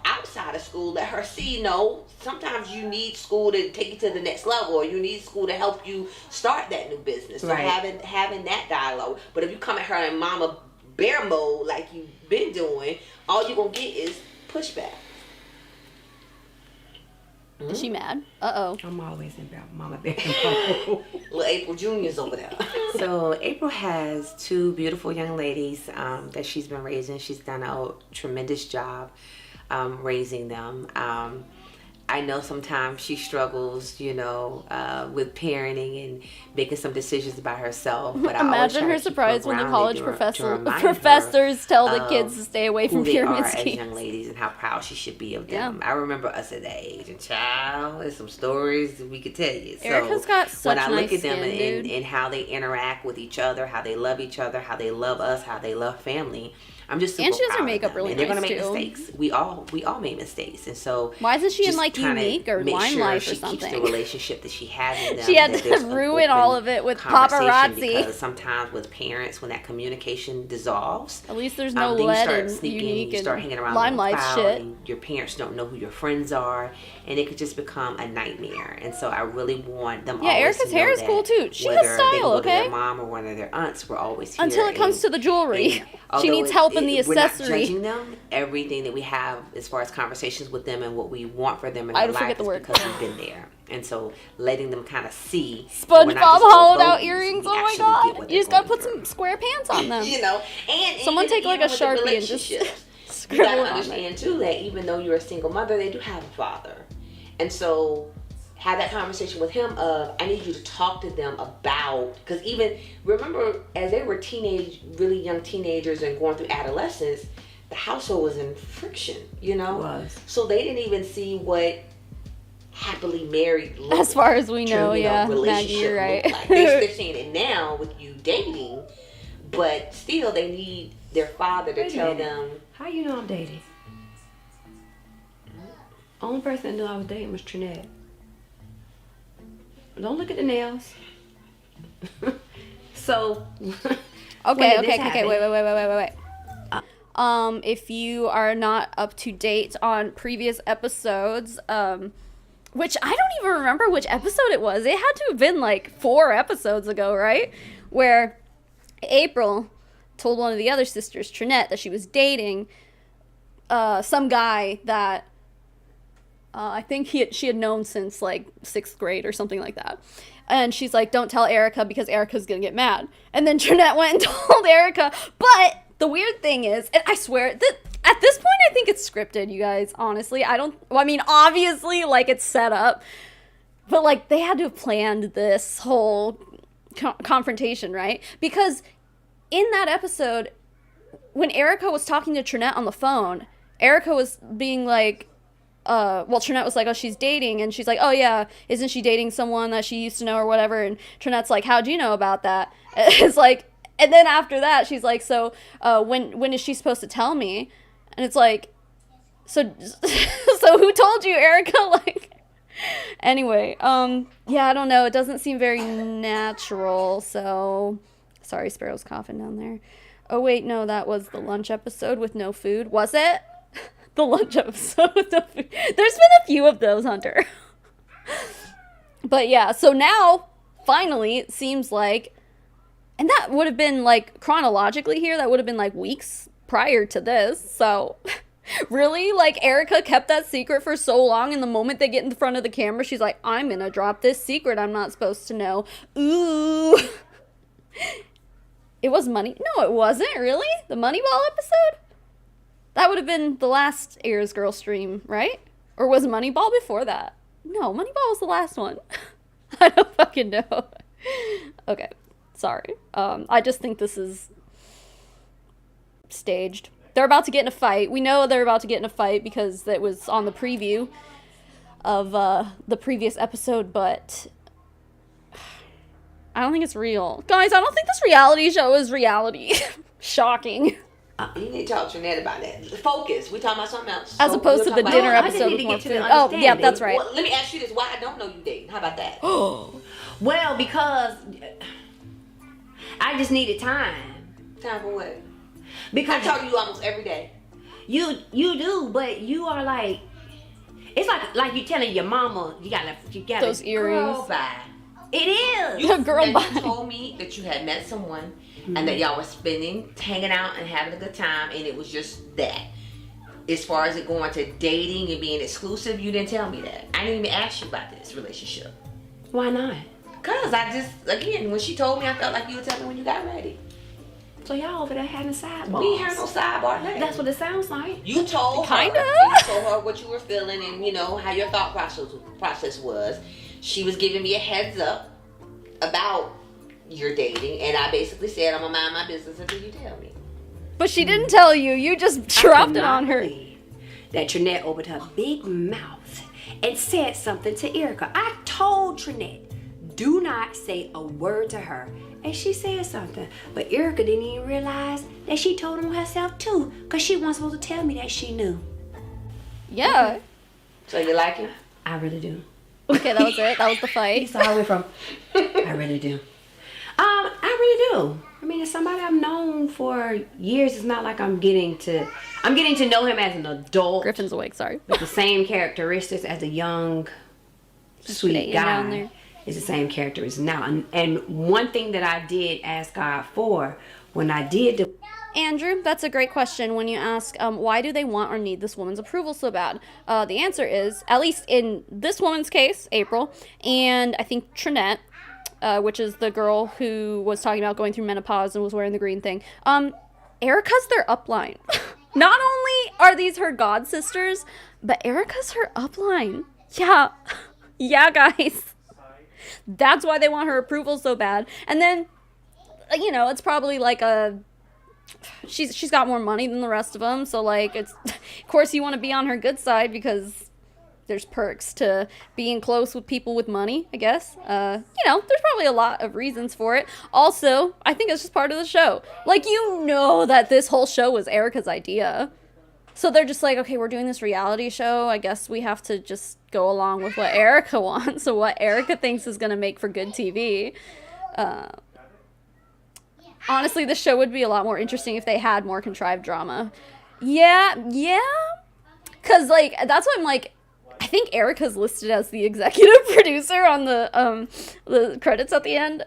outside of school, let her see. No, sometimes you need school to take you to the next level, or you need school to help you start that new business. So Right. having that dialogue. But if you come at her in mama bear mode like you've been doing, all you're gonna get is pushback. Is she mad? Uh-oh. I'm always in about Mama Bear mode. Little April Jr.'s over there. So April has two beautiful young ladies that she's been raising. She's done a tremendous job raising them. I know sometimes she struggles, you know, with parenting and making some decisions by herself. But Imagine her surprise when the college professors tell the kids to stay away from pyramid schemes. As young ladies and how proud she should be of them. I remember us at that age, and child, there's some stories that we could tell you. So Erica's got such when I look nice at them skin, and how they interact with each other, how they love each other, how they love us, how they love family, I'm just super and she does her proud of makeup them. really and they're nice gonna make too. mistakes. We all make mistakes, and so why isn't she in just like trying to Unique or make Wine sure Life she or something? keeps the relationship that she has with them. She had that to there's an ruin all open of it with conversation, paparazzi. because sometimes with parents, when that communication dissolves, At least there's no then you lead start and sneaking, Unique you start and hanging around the Limelight crowd, shit. and your parents don't know who your friends are, and it could just become a nightmare. And so I really want them. Yeah, always Erica's to know hair is that cool too. She has whether they style, go to okay? their mom or one of their aunts, we're always here. Until it comes to the jewelry. She although needs help in the we're not accessory. judging them. Everything that we have as far as conversations with them and what we want for them in I their forget life the is word. because we've been there. And so letting them kind of see SpongeBob we're not just hollowed out bogeys, earrings. we Oh my actually get god! what You just they're gotta put going some square pants on them. you know, and Someone even, take like a even with the Sharpie and just relationships, you scribble gotta on it. understand too that even though you're a single mother, they do have a father, and so have that conversation with him of I need you to talk to them about, because even remember as they were really young teenagers and going through adolescence, the household was in friction, you know. Was. So they didn't even see what happily married looked As far as we true, know, yeah, Maggie, relationship you're right. looked like. They're seeing it now with you dating, but still they need their father to Wait a tell minute. them. How you know I'm dating? Only person that knew I was dating was Trinette. Don't look at the nails. So. Okay, when did this okay, happen? wait. If you are not up to date on previous episodes, which I don't even remember which episode it was. It had to have been like 4 episodes ago, right? Where April told one of the other sisters, Trinette, that she was dating some guy that I think she had known since like 6th grade or something like that. And she's like, don't tell Erica because Erica's gonna get mad. And then Trinette went and told Erica. But the weird thing is, and I swear, at this point I think it's scripted, you guys, honestly. I mean, obviously, like, it's set up. But, like, they had to have planned this whole confrontation, right? Because in that episode, when Erica was talking to Trinette on the phone, Erica was being like, Trinette was like, oh, she's dating, and she's like, oh yeah, isn't she dating someone that she used to know or whatever? And Trinette's like, how'd you know about that? It's like, and then after that, she's like, so when is she supposed to tell me? And it's like, so who told you, Erica? Like, anyway, yeah, I don't know, it doesn't seem very natural. So sorry, Sparrow's coughing down there. Oh wait, no, that was the lunch episode with no food. Was it? The lunch episode with no food. There's been a few of those, Hunter. But yeah, so now, finally, it seems like, and that would have been, like, chronologically here, that would have been, like, weeks prior to this. So, really? Like, Erica kept that secret for so long, and the moment they get in front of the camera, she's like, I'm gonna drop this secret I'm not supposed to know. Ooh. It was Money. No, it wasn't, really? The Moneyball episode? That would have been the last Eara's Girl stream, right? Or was Moneyball before that? No, Moneyball was the last one. I don't fucking know. Okay, sorry. I just think this is staged. They're about to get in a fight. We know they're about to get in a fight because it was on the preview of the previous episode, but I don't think it's real. Guys, I don't think this reality show is reality. Shocking. You need to talk to Trinette about that. Focus. We're talking about something else. As opposed to the dinner episode with more food. Oh, yeah, that's right. Well, let me ask you this. Why I don't know you dating? How about that? Well, because I just needed time. Time for what? Because I talk to you almost every day. you do, but you are like, it's like you telling your mama you gotta Those earrings. Girl, bye. It is. You girl, You bye. told me that you had met someone and that y'all were hanging out and having a good time, and it was just that. as far as it going to dating and being exclusive, you didn't tell me that. I didn't even ask you about this relationship. Why not? Cause I just, again, when she told me, I felt like you would tell me when you got ready. So y'all over there having sidebar. We ain't had no sidebar. Nothing. That's what it sounds like. You told her. Kinda. You told her what you were feeling and, you know, how your thought process was. She was giving me a heads up about your dating, and I basically said, I'm gonna mind my business until you tell me. But she didn't tell you. You just dropped it on her. That Trinette opened her big mouth and said something to Erica. I told Trinette, do not say a word to her. And she said something. But Erica didn't even realize that she told him herself too. Because she wasn't supposed to tell me that she knew. Yeah. So you like him? I really do. Okay, that was it. That was the He fight. saw I went from, I really do. I really do. I mean, it's somebody I've known for years. It's not like I'm getting to know him as an adult. Griffin's awake, sorry. With the same characteristics as a young, sweet laying down guy. there. Is the same characteristics now. And one thing that I did ask God for when I did the Andrew, that's a great question when you ask, why do they want or need this woman's approval so bad? The answer is, at least in this woman's case, April, and I think Trinette, which is the girl who was talking about going through menopause and was wearing the green thing, Erica's their upline. Not only are these her god sisters, but Erica's her upline. Yeah. Yeah, guys. That's why they want her approval so bad. And then, you know, it's probably like she's got more money than the rest of them. So, like, it's, of course, you want to be on her good side because there's perks to being close with people with money, I guess. You know, there's probably a lot of reasons for it. Also, I think it's just part of the show. Like, you know that this whole show was Erica's idea. So they're just like, okay, we're doing this reality show. I guess we have to just go along with what Erica wants or what Erica thinks is going to make for good TV. Honestly, this show would be a lot more interesting if they had more contrived drama. Yeah. Because, like, that's why I'm like, I think Erica's listed as the executive producer on the credits at the end.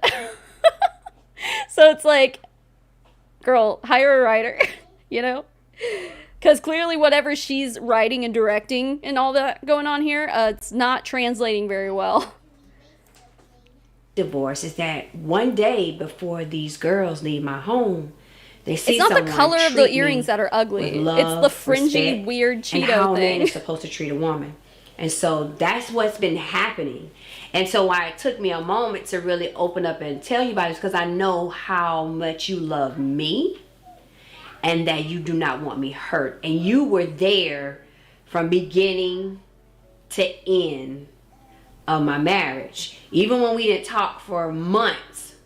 So it's like, girl, hire a writer, you know? Because clearly whatever she's writing and directing and all that going on here, it's not translating very well. divorce is that one day before these girls leave my home, they see it's not the someone color of treat the me earrings that are ugly. with love, It's the fringy, respect, weird and Cheeto how a man thing. is supposed to treat a woman. And so that's what's been happening. And so why it took me a moment to really open up and tell you about it is because I know how much you love me and that you do not want me hurt. And you were there from beginning to end of my marriage. Even when we didn't talk for months,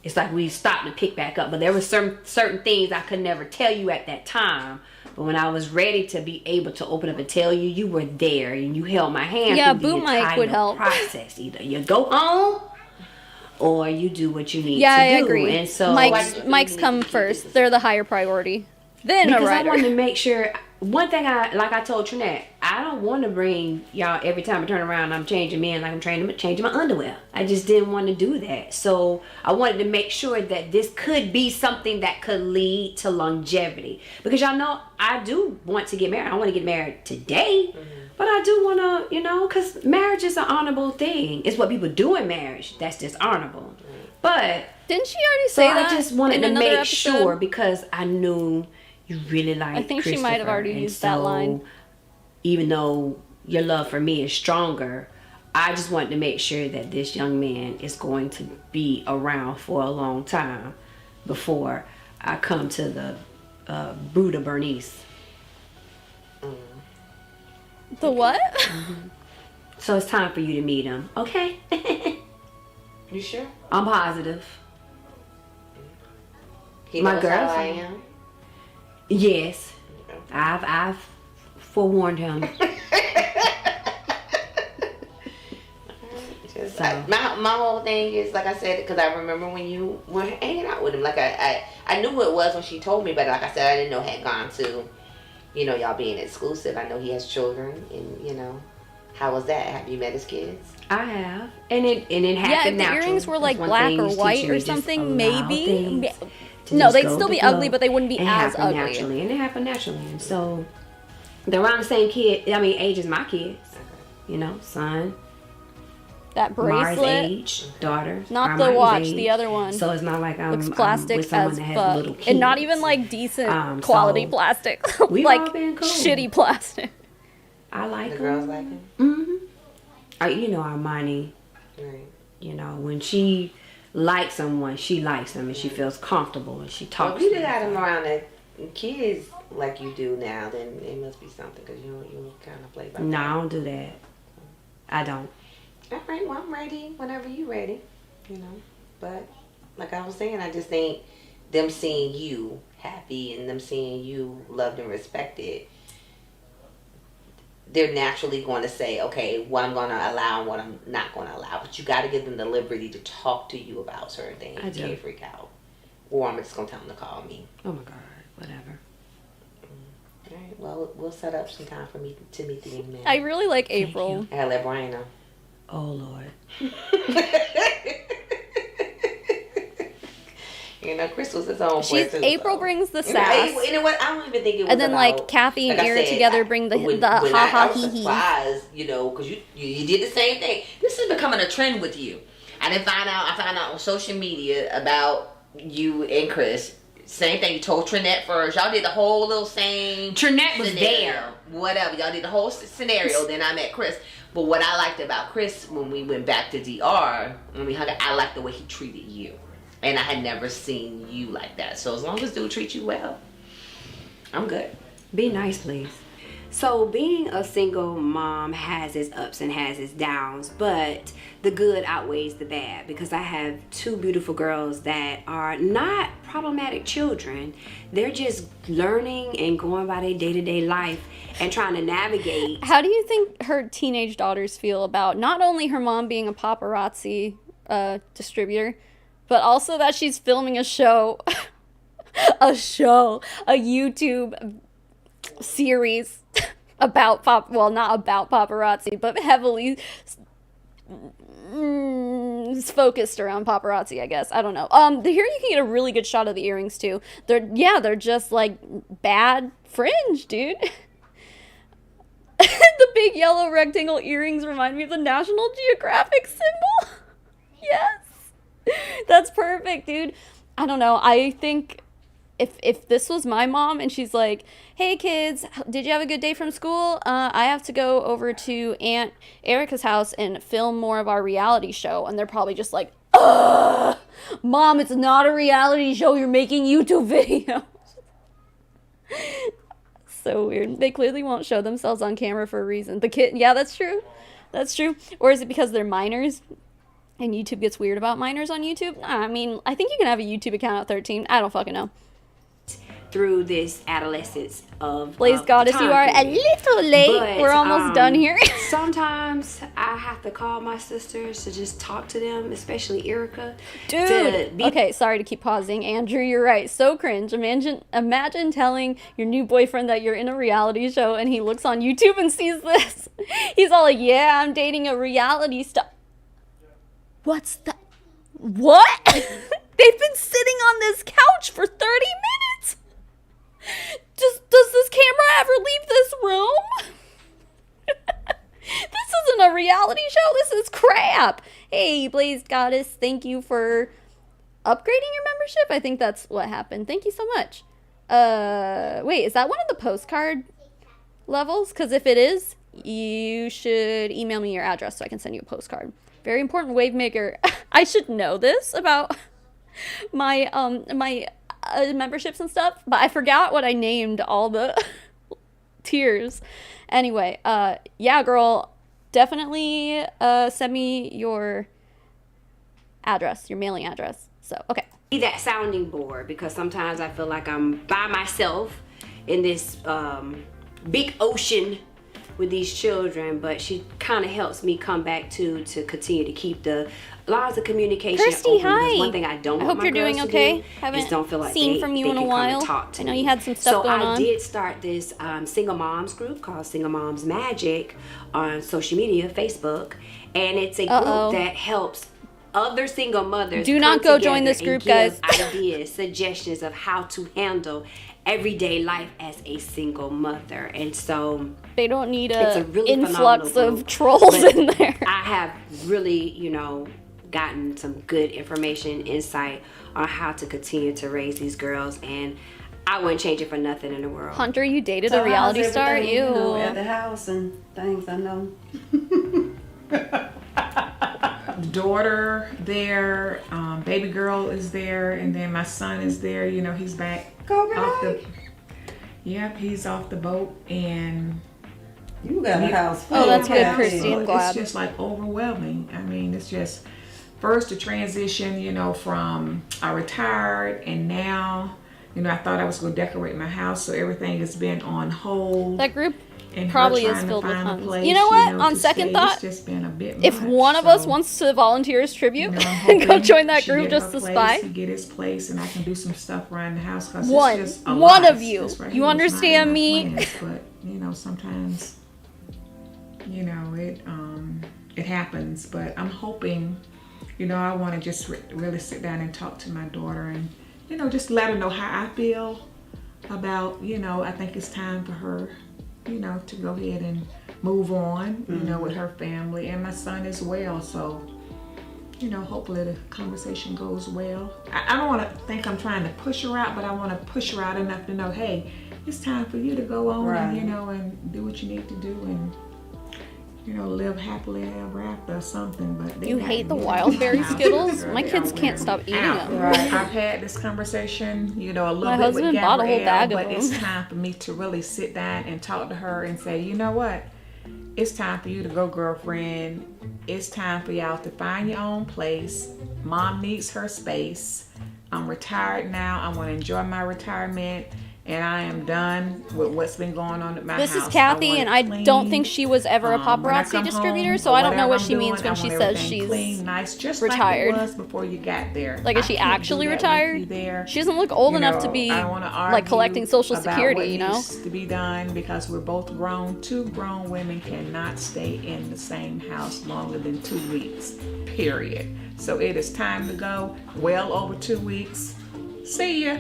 it's like we stopped to pick back up. But there were certain things I could never tell you at that time. But when I was ready to be able to open up and tell you, you were there and you held my hand. Yeah, through the boom mic entire would help. process. Either you go home or you do what you need Yeah, to I do. agree. And so Mike's come first. They're the higher priority. Then a because I writer. wanted to make sure. One thing I told Trinette, I don't want to bring y'all every time I turn around. I'm changing men like I'm changing my underwear. I just didn't want to do that. So I wanted to make sure that this could be something that could lead to longevity. Because y'all know I do want to get married. I want to get married today, but I do want to, because marriage is an honorable thing. It's what people do in marriage that's dishonorable. But Didn't she already so say I that? just wanted in to another make episode? sure because I knew you really liked I think she might have already and used that line. Even though your love for me is stronger, I just wanted to make sure that this young man is going to be around for a long time before I come to the Buddha Bernice. The what? So it's time for you to meet him, okay? You sure? I'm positive. He My knows how girlfriend. I am. Yes, I've forewarned him. Just, So. my whole thing is, like I said, because I remember when you were hanging out with him. Like I knew who it was when she told me, but like I said, I didn't know it had gone to, y'all being exclusive. I know he has children, and how was that? Have you met his kids? I have, and it Yeah, if happened the naturally. earrings were That's like one black thing or he's white teaching or me, just something, allow maybe. things to No, just they'd go still with be the ugly, flow but they wouldn't be and as happen ugly. naturally, and it happened naturally. And so They're around the same age as my kids. You know, son. That Mars' bracelet. age, daughter. Not the Armani's watch, age. the other one. So it's not like Looks I'm plastic with someone as that has fuck. little kids. And not even like decent quality so plastic. we've like all been cool. shitty plastic. I like The them. girls like him. You know, Armani, Right. you know, when she likes someone, she likes them and she feels comfortable and she Well, talks if you to did them. got him around the kids like you do now, then it must be something because you kind of play by. No, I don't do that. I don't. All right, well, I'm ready whenever you ready, you know. But like I was saying, I just think them seeing you happy and them seeing you loved and respected, they're naturally going to say, okay, what I'm going to allow and what I'm not going to allow. But you got to give them the liberty to talk to you about certain things. I You do. can't freak out. Or I'm just going to tell them to call me. Oh my God, whatever. All right, well, we'll set up some time for me to meet the young man. I really like April. I gotta let Brian know. Oh Lord. You know, Crystal's his own person. April brings the sass. You know what? I don't even think it was. And then about, like Kathy and like I Eara said, together bring the when ha I ha was hee hee. surprised, you know, because you did the same thing. This is becoming a trend with you. I found out on social media about you and Chris. Same thing. You told Trinette first. Y'all did the whole little same. Trinette was scenario. there. Whatever. Y'all did the whole scenario. Then I met Chris. But what I liked about Chris when we went back to DR, when we hung out, I liked the way he treated you. And I had never seen you like that. So as long as dude treats you well, I'm good. Be nice, please. So being a single mom has its ups and has its downs, but the good outweighs the bad because I have two beautiful girls that are not problematic children. They're just learning and going by their day-to-day life and trying to navigate. How do you think her teenage daughters feel about not only her mom being a paparazzi distributor, but also that she's filming a show, a YouTube series about not about paparazzi, but heavily focused around paparazzi, I guess. I don't know. Here you can get a really good shot of the earrings too. They're just like bad fringe, dude. The big yellow rectangle earrings remind me of the National Geographic symbol. Yes. That's perfect, dude. I don't know. I think if this was my mom and she's like, hey kids, did you have a good day from school? I have to go over to Aunt Erica's house and film more of our reality show. And they're probably just like, ugh, Mom, it's not a reality show. You're making YouTube videos. So weird. They clearly won't show themselves on camera for a reason. The kid, yeah, that's true. That's true. Or is it because they're minors and YouTube gets weird about minors on YouTube? Nah, I mean, I think you can have a YouTube account at 13. I don't fucking know. Through this adolescence of Blaze Goddess, you are a little late. But, we're almost done here. Sometimes I have to call my sisters to just talk to them, especially Erica. Dude. Okay, sorry to keep pausing. Andrew, you're right. So cringe. Imagine telling your new boyfriend that you're in a reality show and he looks on YouTube and sees this. He's all like, yeah, I'm dating a reality star. What's that? What? They've been sitting on this couch for 30 minutes. Does this camera ever leave this room? This isn't a reality show. This is crap. Hey, Blaze Goddess, thank you for upgrading your membership. I think that's what happened. Thank you so much. Wait, is that one of the postcard levels? Because if it is, you should email me your address so I can send you a postcard. Very important, Wavemaker. I should know this about my memberships and stuff, but I forgot what I named all the tiers. Anyway, yeah, girl, definitely send me your address, your mailing address. So, okay. Be that sounding board because sometimes I feel like I'm by myself in this big ocean with these children, but she kind of helps me come back to continue to keep the lines of communication Kirsty, open. hi. One thing I don't I want hope my you're girls doing to okay. do Haven't is don't feel like seen they, from you they in a can come and while. talk to I know me. you had some stuff going on. So I did start this single moms group called Single Moms Magic on social media, Facebook, and it's a group that helps other single mothers. Do not go join this group, guys. Ideas, suggestions of how to handle everyday life as a single mother. And so They don't need it's a a really influx phenomenal of group. trolls But in there. I have really, gotten some good information, insight on how to continue to raise these girls, and I wouldn't change it for nothing in the world. Hunter, you dated So a reality how's star? everything, Ew. you know, at the house and things, I know. Daughter there, baby girl is there, and then my son is there. He's back Go off Renee. Yep, he's off the boat, and You got a house full. Oh, that's good, Yeah. Christy. I'm glad. it's just like overwhelming. I mean, it's just first the transition, from I retired, and now, I thought I was going to decorate my house, so everything has been on hold. That group and her probably is trying to filled with find a tons. place, You know what? On to second stay. thought, It's just been a bit if much, one of us so, wants to volunteer as tribute I'm and go hoping join that she group get just her to place, spy, he get his place, and I can do some stuff around the house. 'Cause One. it's just a One lot. of you. This right You here was not understand in my me? plans, but sometimes, it happens. But I'm hoping, I want to just really sit down and talk to my daughter, and just let her know how I feel about, I think it's time for her, to go ahead and move on, with her family and my son as well. So, hopefully the conversation goes well. I don't want to think I'm trying to push her out, but I want to push her out enough to know, hey, it's time for you to go on Right. and, and do what you need to do, and, live happily ever after or something. But they You got hate the me. Wildberry Skittles? Girl, My they kids are can't wearing stop me eating out. them. Right. I've had this conversation, a little My bit husband with bought a whole Gabrielle, bag of but it's them. time for me to really sit down and talk to her and say, you know what? It's time for you to go, girlfriend. It's time for y'all to find your own place. Mom needs her space. I'm retired now. I want to enjoy my retirement, and I am done with what's been going on at my This house. is Kathy, want it and I clean. don't think she was ever a When I paparazzi come distributor, home so or I don't know what whatever she I'm means doing, when I she want says everything she's clean, nice, just retired. like it was before you got there. Like, is she I can't actually do that with retired? you there. She doesn't look old enough to be I wanna like argue collecting Social about Security, what you know? needs to be done, because we're both grown. Two grown women cannot stay in the same house longer than 2 weeks, period. So it is time to go. Well over 2 weeks. See ya.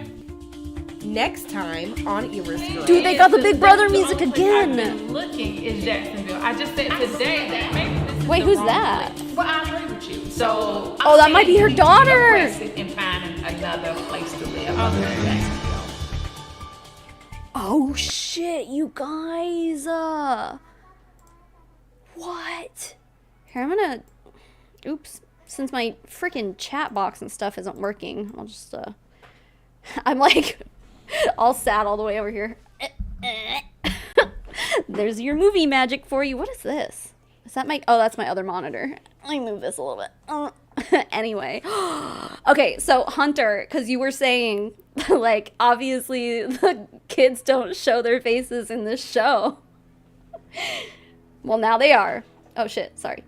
Next time on Eara's Girl. Dude, they got the Big Brother music I've again. been looking is Jacksonville. I just said today that maybe this is Wait, the who's wrong that? place. Well, I agree with you. So Oh, that might be her daughter. And finding another place to live other than Jacksonville. Oh shit, you guys. What? Here, I'm gonna. Oops. Since my freaking chat box and stuff isn't working, I'll just, I'm like, all sad all the way over here. There's your movie magic for you. What is this? Is that my. Oh, that's my other monitor. Let me move this a little bit. Anyway. Okay, so Hunter, because you were saying, like, obviously the kids don't show their faces in this show. Well, now they are. Oh, shit. Sorry.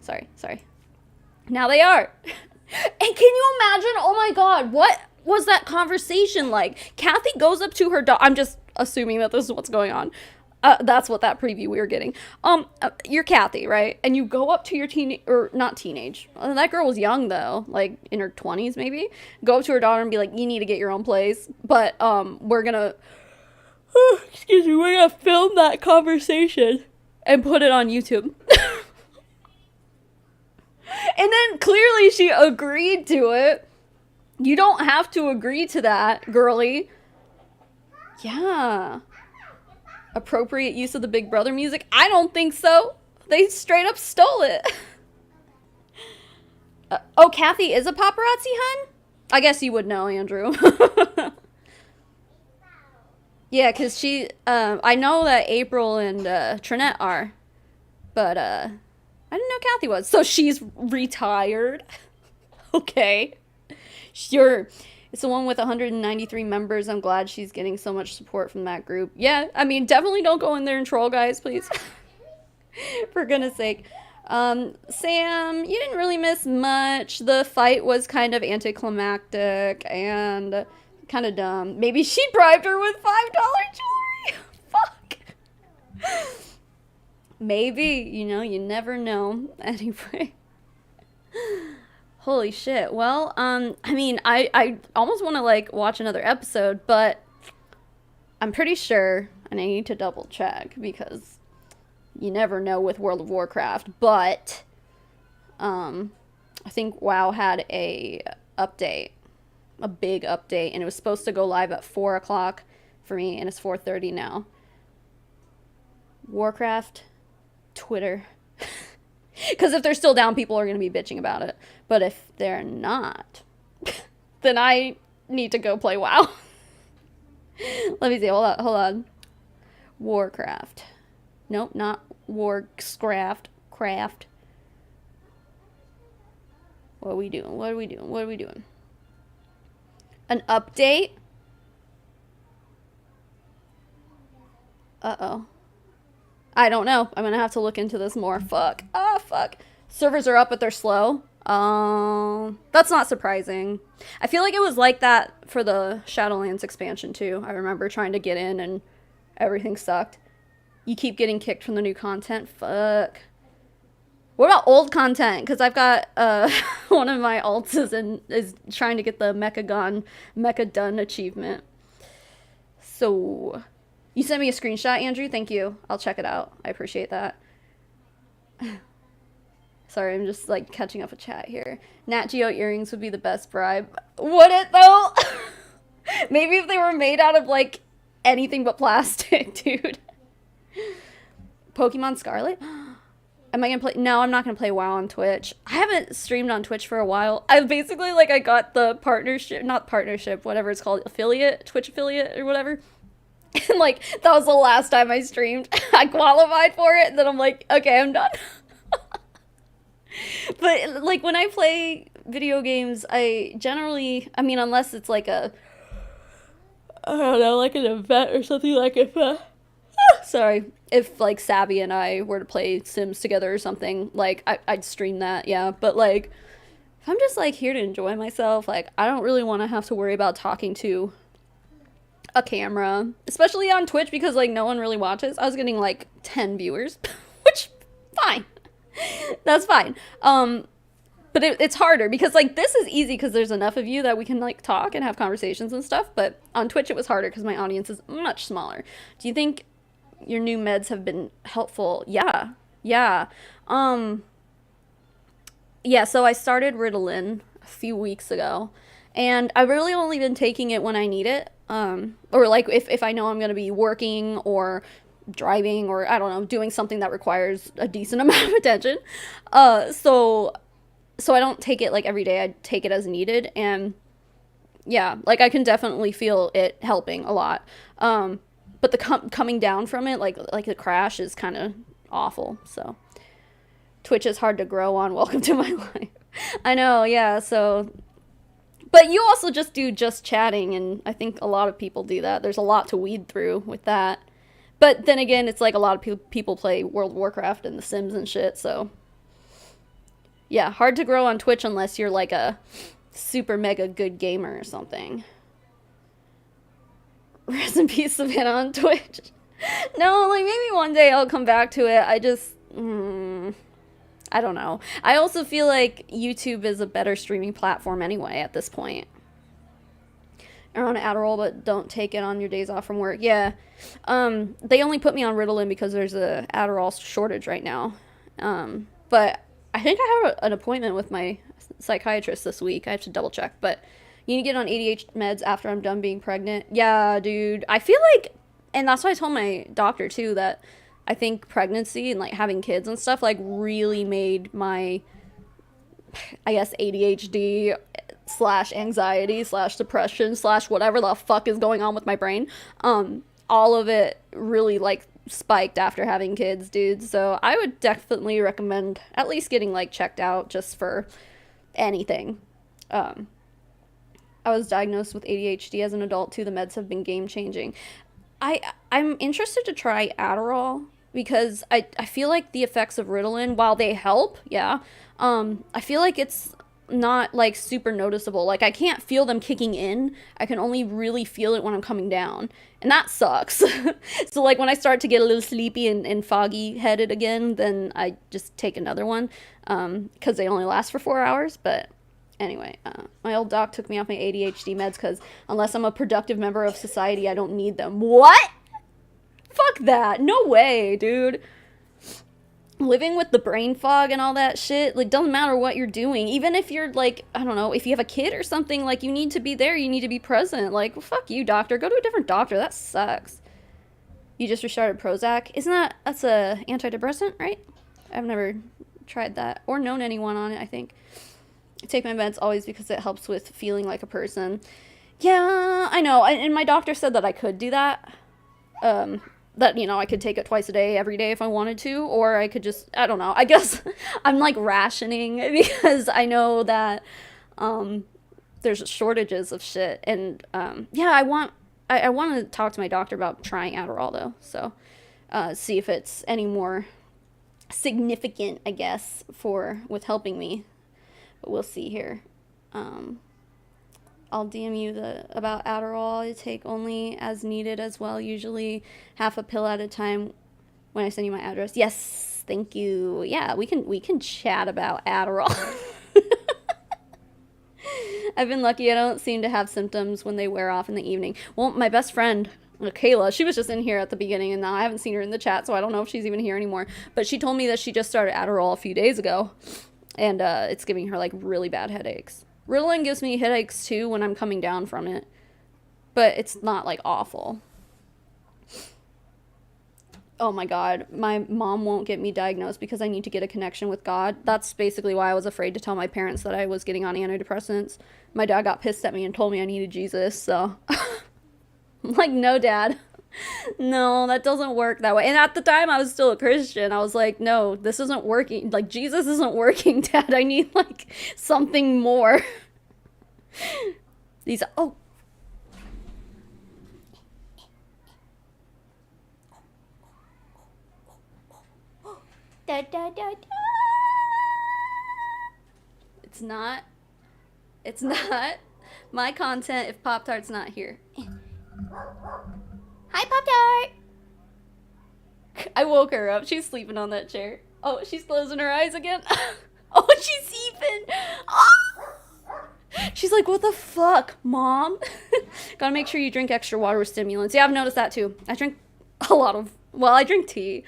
Now they are. And can you imagine? Oh my God, what was that conversation like? Kathy goes up to her daughter. I'm just assuming that this is what's going on. That's what that preview we were getting. You're Kathy, right? And you go up to your not teenage. That girl was young though, like in her 20s maybe. Go up to her daughter and be like, you need to get your own place. But we're gonna, excuse me, we're gonna film that conversation and put it on YouTube. And then clearly she agreed to it. You don't have to agree to that, girly. Yeah. Appropriate use of the Big Brother music? I don't think so. They straight up stole it. Oh, Kathy is a paparazzi, hun? I guess you would know, Andrew. Yeah, because she, I know that April and Trinette are. But, I didn't know Kathy was. So she's retired. Okay. Sure. It's the one with 193 members. I'm glad she's getting so much support from that group. Yeah, I mean, definitely don't go in there and troll, guys, please. For goodness sake. Sam, you didn't really miss much. The fight was kind of anticlimactic and kind of dumb. Maybe she bribed her with $5 jewelry. Fuck. Maybe, you never know. Anyway. Holy shit. Well, I mean, I almost want to, like, watch another episode, but I'm pretty sure, and I need to double check because you never know with World of Warcraft, but I think WoW had a big update, and it was supposed to go live at 4 o'clock for me, and it's 4:30 now. Warcraft, Twitter. Because if they're still down, people are going to be bitching about it. But if they're not, then I need to go play WoW. Let me see. Hold on. Warcraft. Nope, not Warcraft. Craft. What are we doing? An update? Uh-oh. I don't know. I'm gonna have to look into this more. Fuck. Servers are up, but they're slow. That's not surprising. I feel like it was like that for the Shadowlands expansion too. I remember trying to get in and everything sucked. You keep getting kicked from the new content. Fuck. What about old content? Because I've got one of my alts is trying to get the Mecha Done achievement. So you sent me a screenshot, Andrew. Thank you. I'll check it out. I appreciate that. Sorry, I'm just like catching up with chat here. Nat Geo earrings would be the best bribe. Would it though? Maybe if they were made out of like anything but plastic, dude. Pokemon Scarlet? Am I gonna play? No, I'm not gonna play WoW on Twitch. I haven't streamed on Twitch for a while. I basically I got the not partnership, whatever it's called, Twitch affiliate or whatever. And that was the last time I streamed. I qualified for it, and then I'm like, okay, I'm done. But when I play video games, I generally, unless it's I don't know, like an event or something, if Sabby and I were to play Sims together or something, I'd stream that, yeah. But if I'm just here to enjoy myself, I don't really want to have to worry about talking to a camera, especially on Twitch, because no one really watches. I was getting 10 viewers, which fine. That's fine. But it's harder because this is easy because there's enough of you that we can talk and have conversations and stuff. But on Twitch it was harder because my audience is much smaller. Do you think your new meds have been helpful? Yeah. So I started Ritalin a few weeks ago, and I've really only been taking it when I need it. Or if I know I'm going to be working or driving or I don't know, doing something that requires a decent amount of attention. So I don't take it every day. I take it as needed, and yeah, I can definitely feel it helping a lot. But the coming down from it, the crash is kind of awful. So Twitch is hard to grow on. Welcome to my life. I know, yeah. So, but you also just do chatting, and I think a lot of people do that. There's a lot to weed through with that. But then again, it's a lot of people play World of Warcraft and The Sims and shit, so yeah, hard to grow on Twitch unless you're a super mega good gamer or something. Rest in peace, Savannah on Twitch. No, maybe one day I'll come back to it. I just, I don't know. I also feel YouTube is a better streaming platform anyway at this point. Or on Adderall, but don't take it on your days off from work. Yeah. They only put me on Ritalin because there's a Adderall shortage right now. But I think I have an appointment with my psychiatrist this week. I have to double check, but you need to get on ADHD meds after I'm done being pregnant. Yeah, dude. I feel and that's why I told my doctor too, that I think pregnancy and having kids and stuff really made my, I guess, ADHD / anxiety / depression / whatever the fuck is going on with my brain, all of it really spiked after having kids, dude. So I would definitely recommend at least getting checked out just for anything. I was diagnosed with ADHD as an adult too. The meds have been game changing. I'm interested to try Adderall because I feel the effects of Ritalin, while they help, yeah, I feel it's not super noticeable. I can't feel them kicking in. I can only really feel it when I'm coming down, and that sucks. So when I start to get a little sleepy and foggy headed again, then I just take another one, because they only last for 4 hours. Anyway, my old doc took me off my ADHD meds because unless I'm a productive member of society, I don't need them. What? Fuck that. No way, dude. Living with the brain fog and all that shit, like, doesn't matter what you're doing. Even if you're, like, I don't know, if you have a kid or something, like, you need to be there, you need to be present. Like, well, fuck you, doctor. Go to a different doctor. That sucks. You just restarted Prozac. That's a antidepressant, right? I've never tried that or known anyone on it, I think. I take my meds always because it helps with feeling like a person. Yeah, I know. And my doctor said that I could do that. That, you know, I could take it twice a day, every day if I wanted to, or I could just, I don't know. I guess I'm like rationing because I know that there's shortages of shit. And yeah, I want to talk to my doctor about trying Adderall though. So see if it's any more significant, I guess, with helping me. But we'll see here. I'll DM you about Adderall. I take only as needed as well, usually half a pill at a time when I send you my address. Yes, thank you. Yeah, we can chat about Adderall. I've been lucky. I don't seem to have symptoms when they wear off in the evening. Well, my best friend, Kayla, she was just in here at the beginning, and now I haven't seen her in the chat, so I don't know if she's even here anymore. But she told me that she just started Adderall a few days ago, and it's giving her, like, really bad headaches. Ritalin gives me headaches too when I'm coming down from it, but it's not like awful. Oh my God, my mom won't get me diagnosed because I need to get a connection with God. That's basically why I was afraid to tell my parents that I was getting on antidepressants. My dad got pissed at me and told me I needed Jesus, so I'm like, no, Dad. No, that doesn't work that way. And at the time, I was still a Christian. I was like, no, this isn't working. Like, Jesus isn't working, Dad. I need, like, something more. Oh. Da, da, da, da. It's not my content if Pop-Tart's not here. Hi, Pop-Tart! I woke her up. She's sleeping on that chair. Oh, she's closing her eyes again. Oh, she's even. Oh! She's like, what the fuck, Mom? Gotta make sure you drink extra water with stimulants. Yeah, I've noticed that too. I drink I drink tea,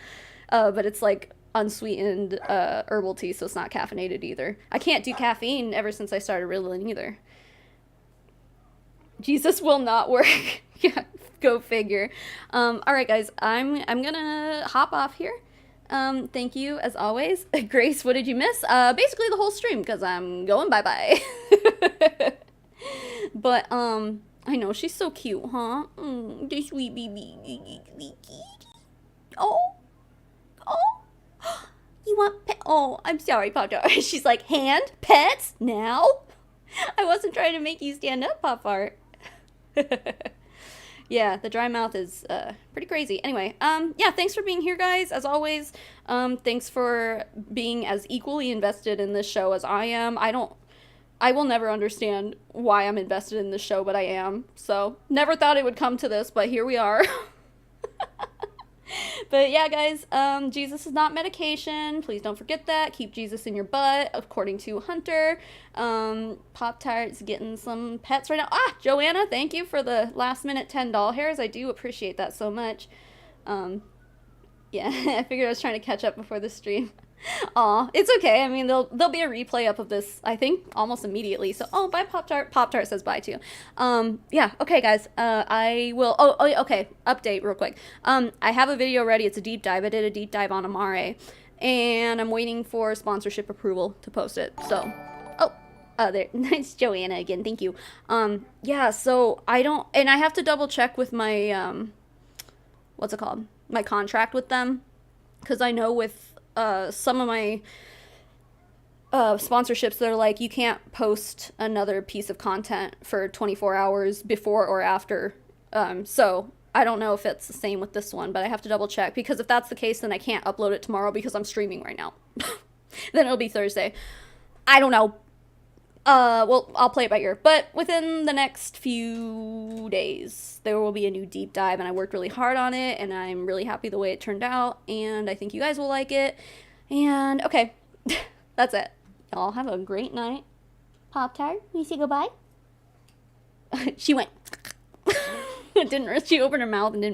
but it's like unsweetened herbal tea, so it's not caffeinated either. I can't do caffeine ever since I started Ritalin either. Jesus will not work. Yeah, go figure. All right, guys, I'm gonna hop off here. Thank you as always. Grace, what did you miss? Basically the whole stream because I'm going bye-bye. But I know she's so cute, huh? The sweet baby. Oh, you want pet? Oh, I'm sorry, Pop-Tart. She's like, hand pets now. I wasn't trying to make you stand up, Pop-Art. Yeah, the dry mouth is pretty crazy. Anyway, yeah, thanks for being here, guys. As always, thanks for being as equally invested in this show as I am. I will never understand why I'm invested in this show, but I am. So, never thought it would come to this, but here we are. But yeah, guys, Jesus is not medication. Please don't forget that. Keep Jesus in your butt, according to Hunter. Pop-Tart's getting some pets right now. Ah, Joanna, thank you for the last minute $10 hairs. I do appreciate that so much. Yeah, I figured I was trying to catch up before the stream. Aw, it's okay. I mean, there'll be a replay up of this, I think, almost immediately. So, oh, bye, Pop-Tart. Pop-Tart says bye, too. Yeah, okay, guys. I will... Oh, okay. Update real quick. I have a video ready. It's a deep dive. I did a deep dive on Amare. And I'm waiting for sponsorship approval to post it. So, there. Nice, Joanna, again. Thank you. Yeah, so I don't... And I have to double check with my, what's it called? My contract with them. Because I know with... some of my sponsorships, they're like, you can't post another piece of content for 24 hours before or after. So I don't know if it's the same with this one, but I have to double check, because if that's the case, then I can't upload it tomorrow because I'm streaming right now. Then it'll be Thursday. I don't know. Well, I'll play it by ear. But within the next few days, there will be a new deep dive, and I worked really hard on it, and I'm really happy the way it turned out, and I think you guys will like it. And, okay, that's it. Y'all have a great night. Pop-Tart, will you say goodbye? She went. She opened her mouth and didn't make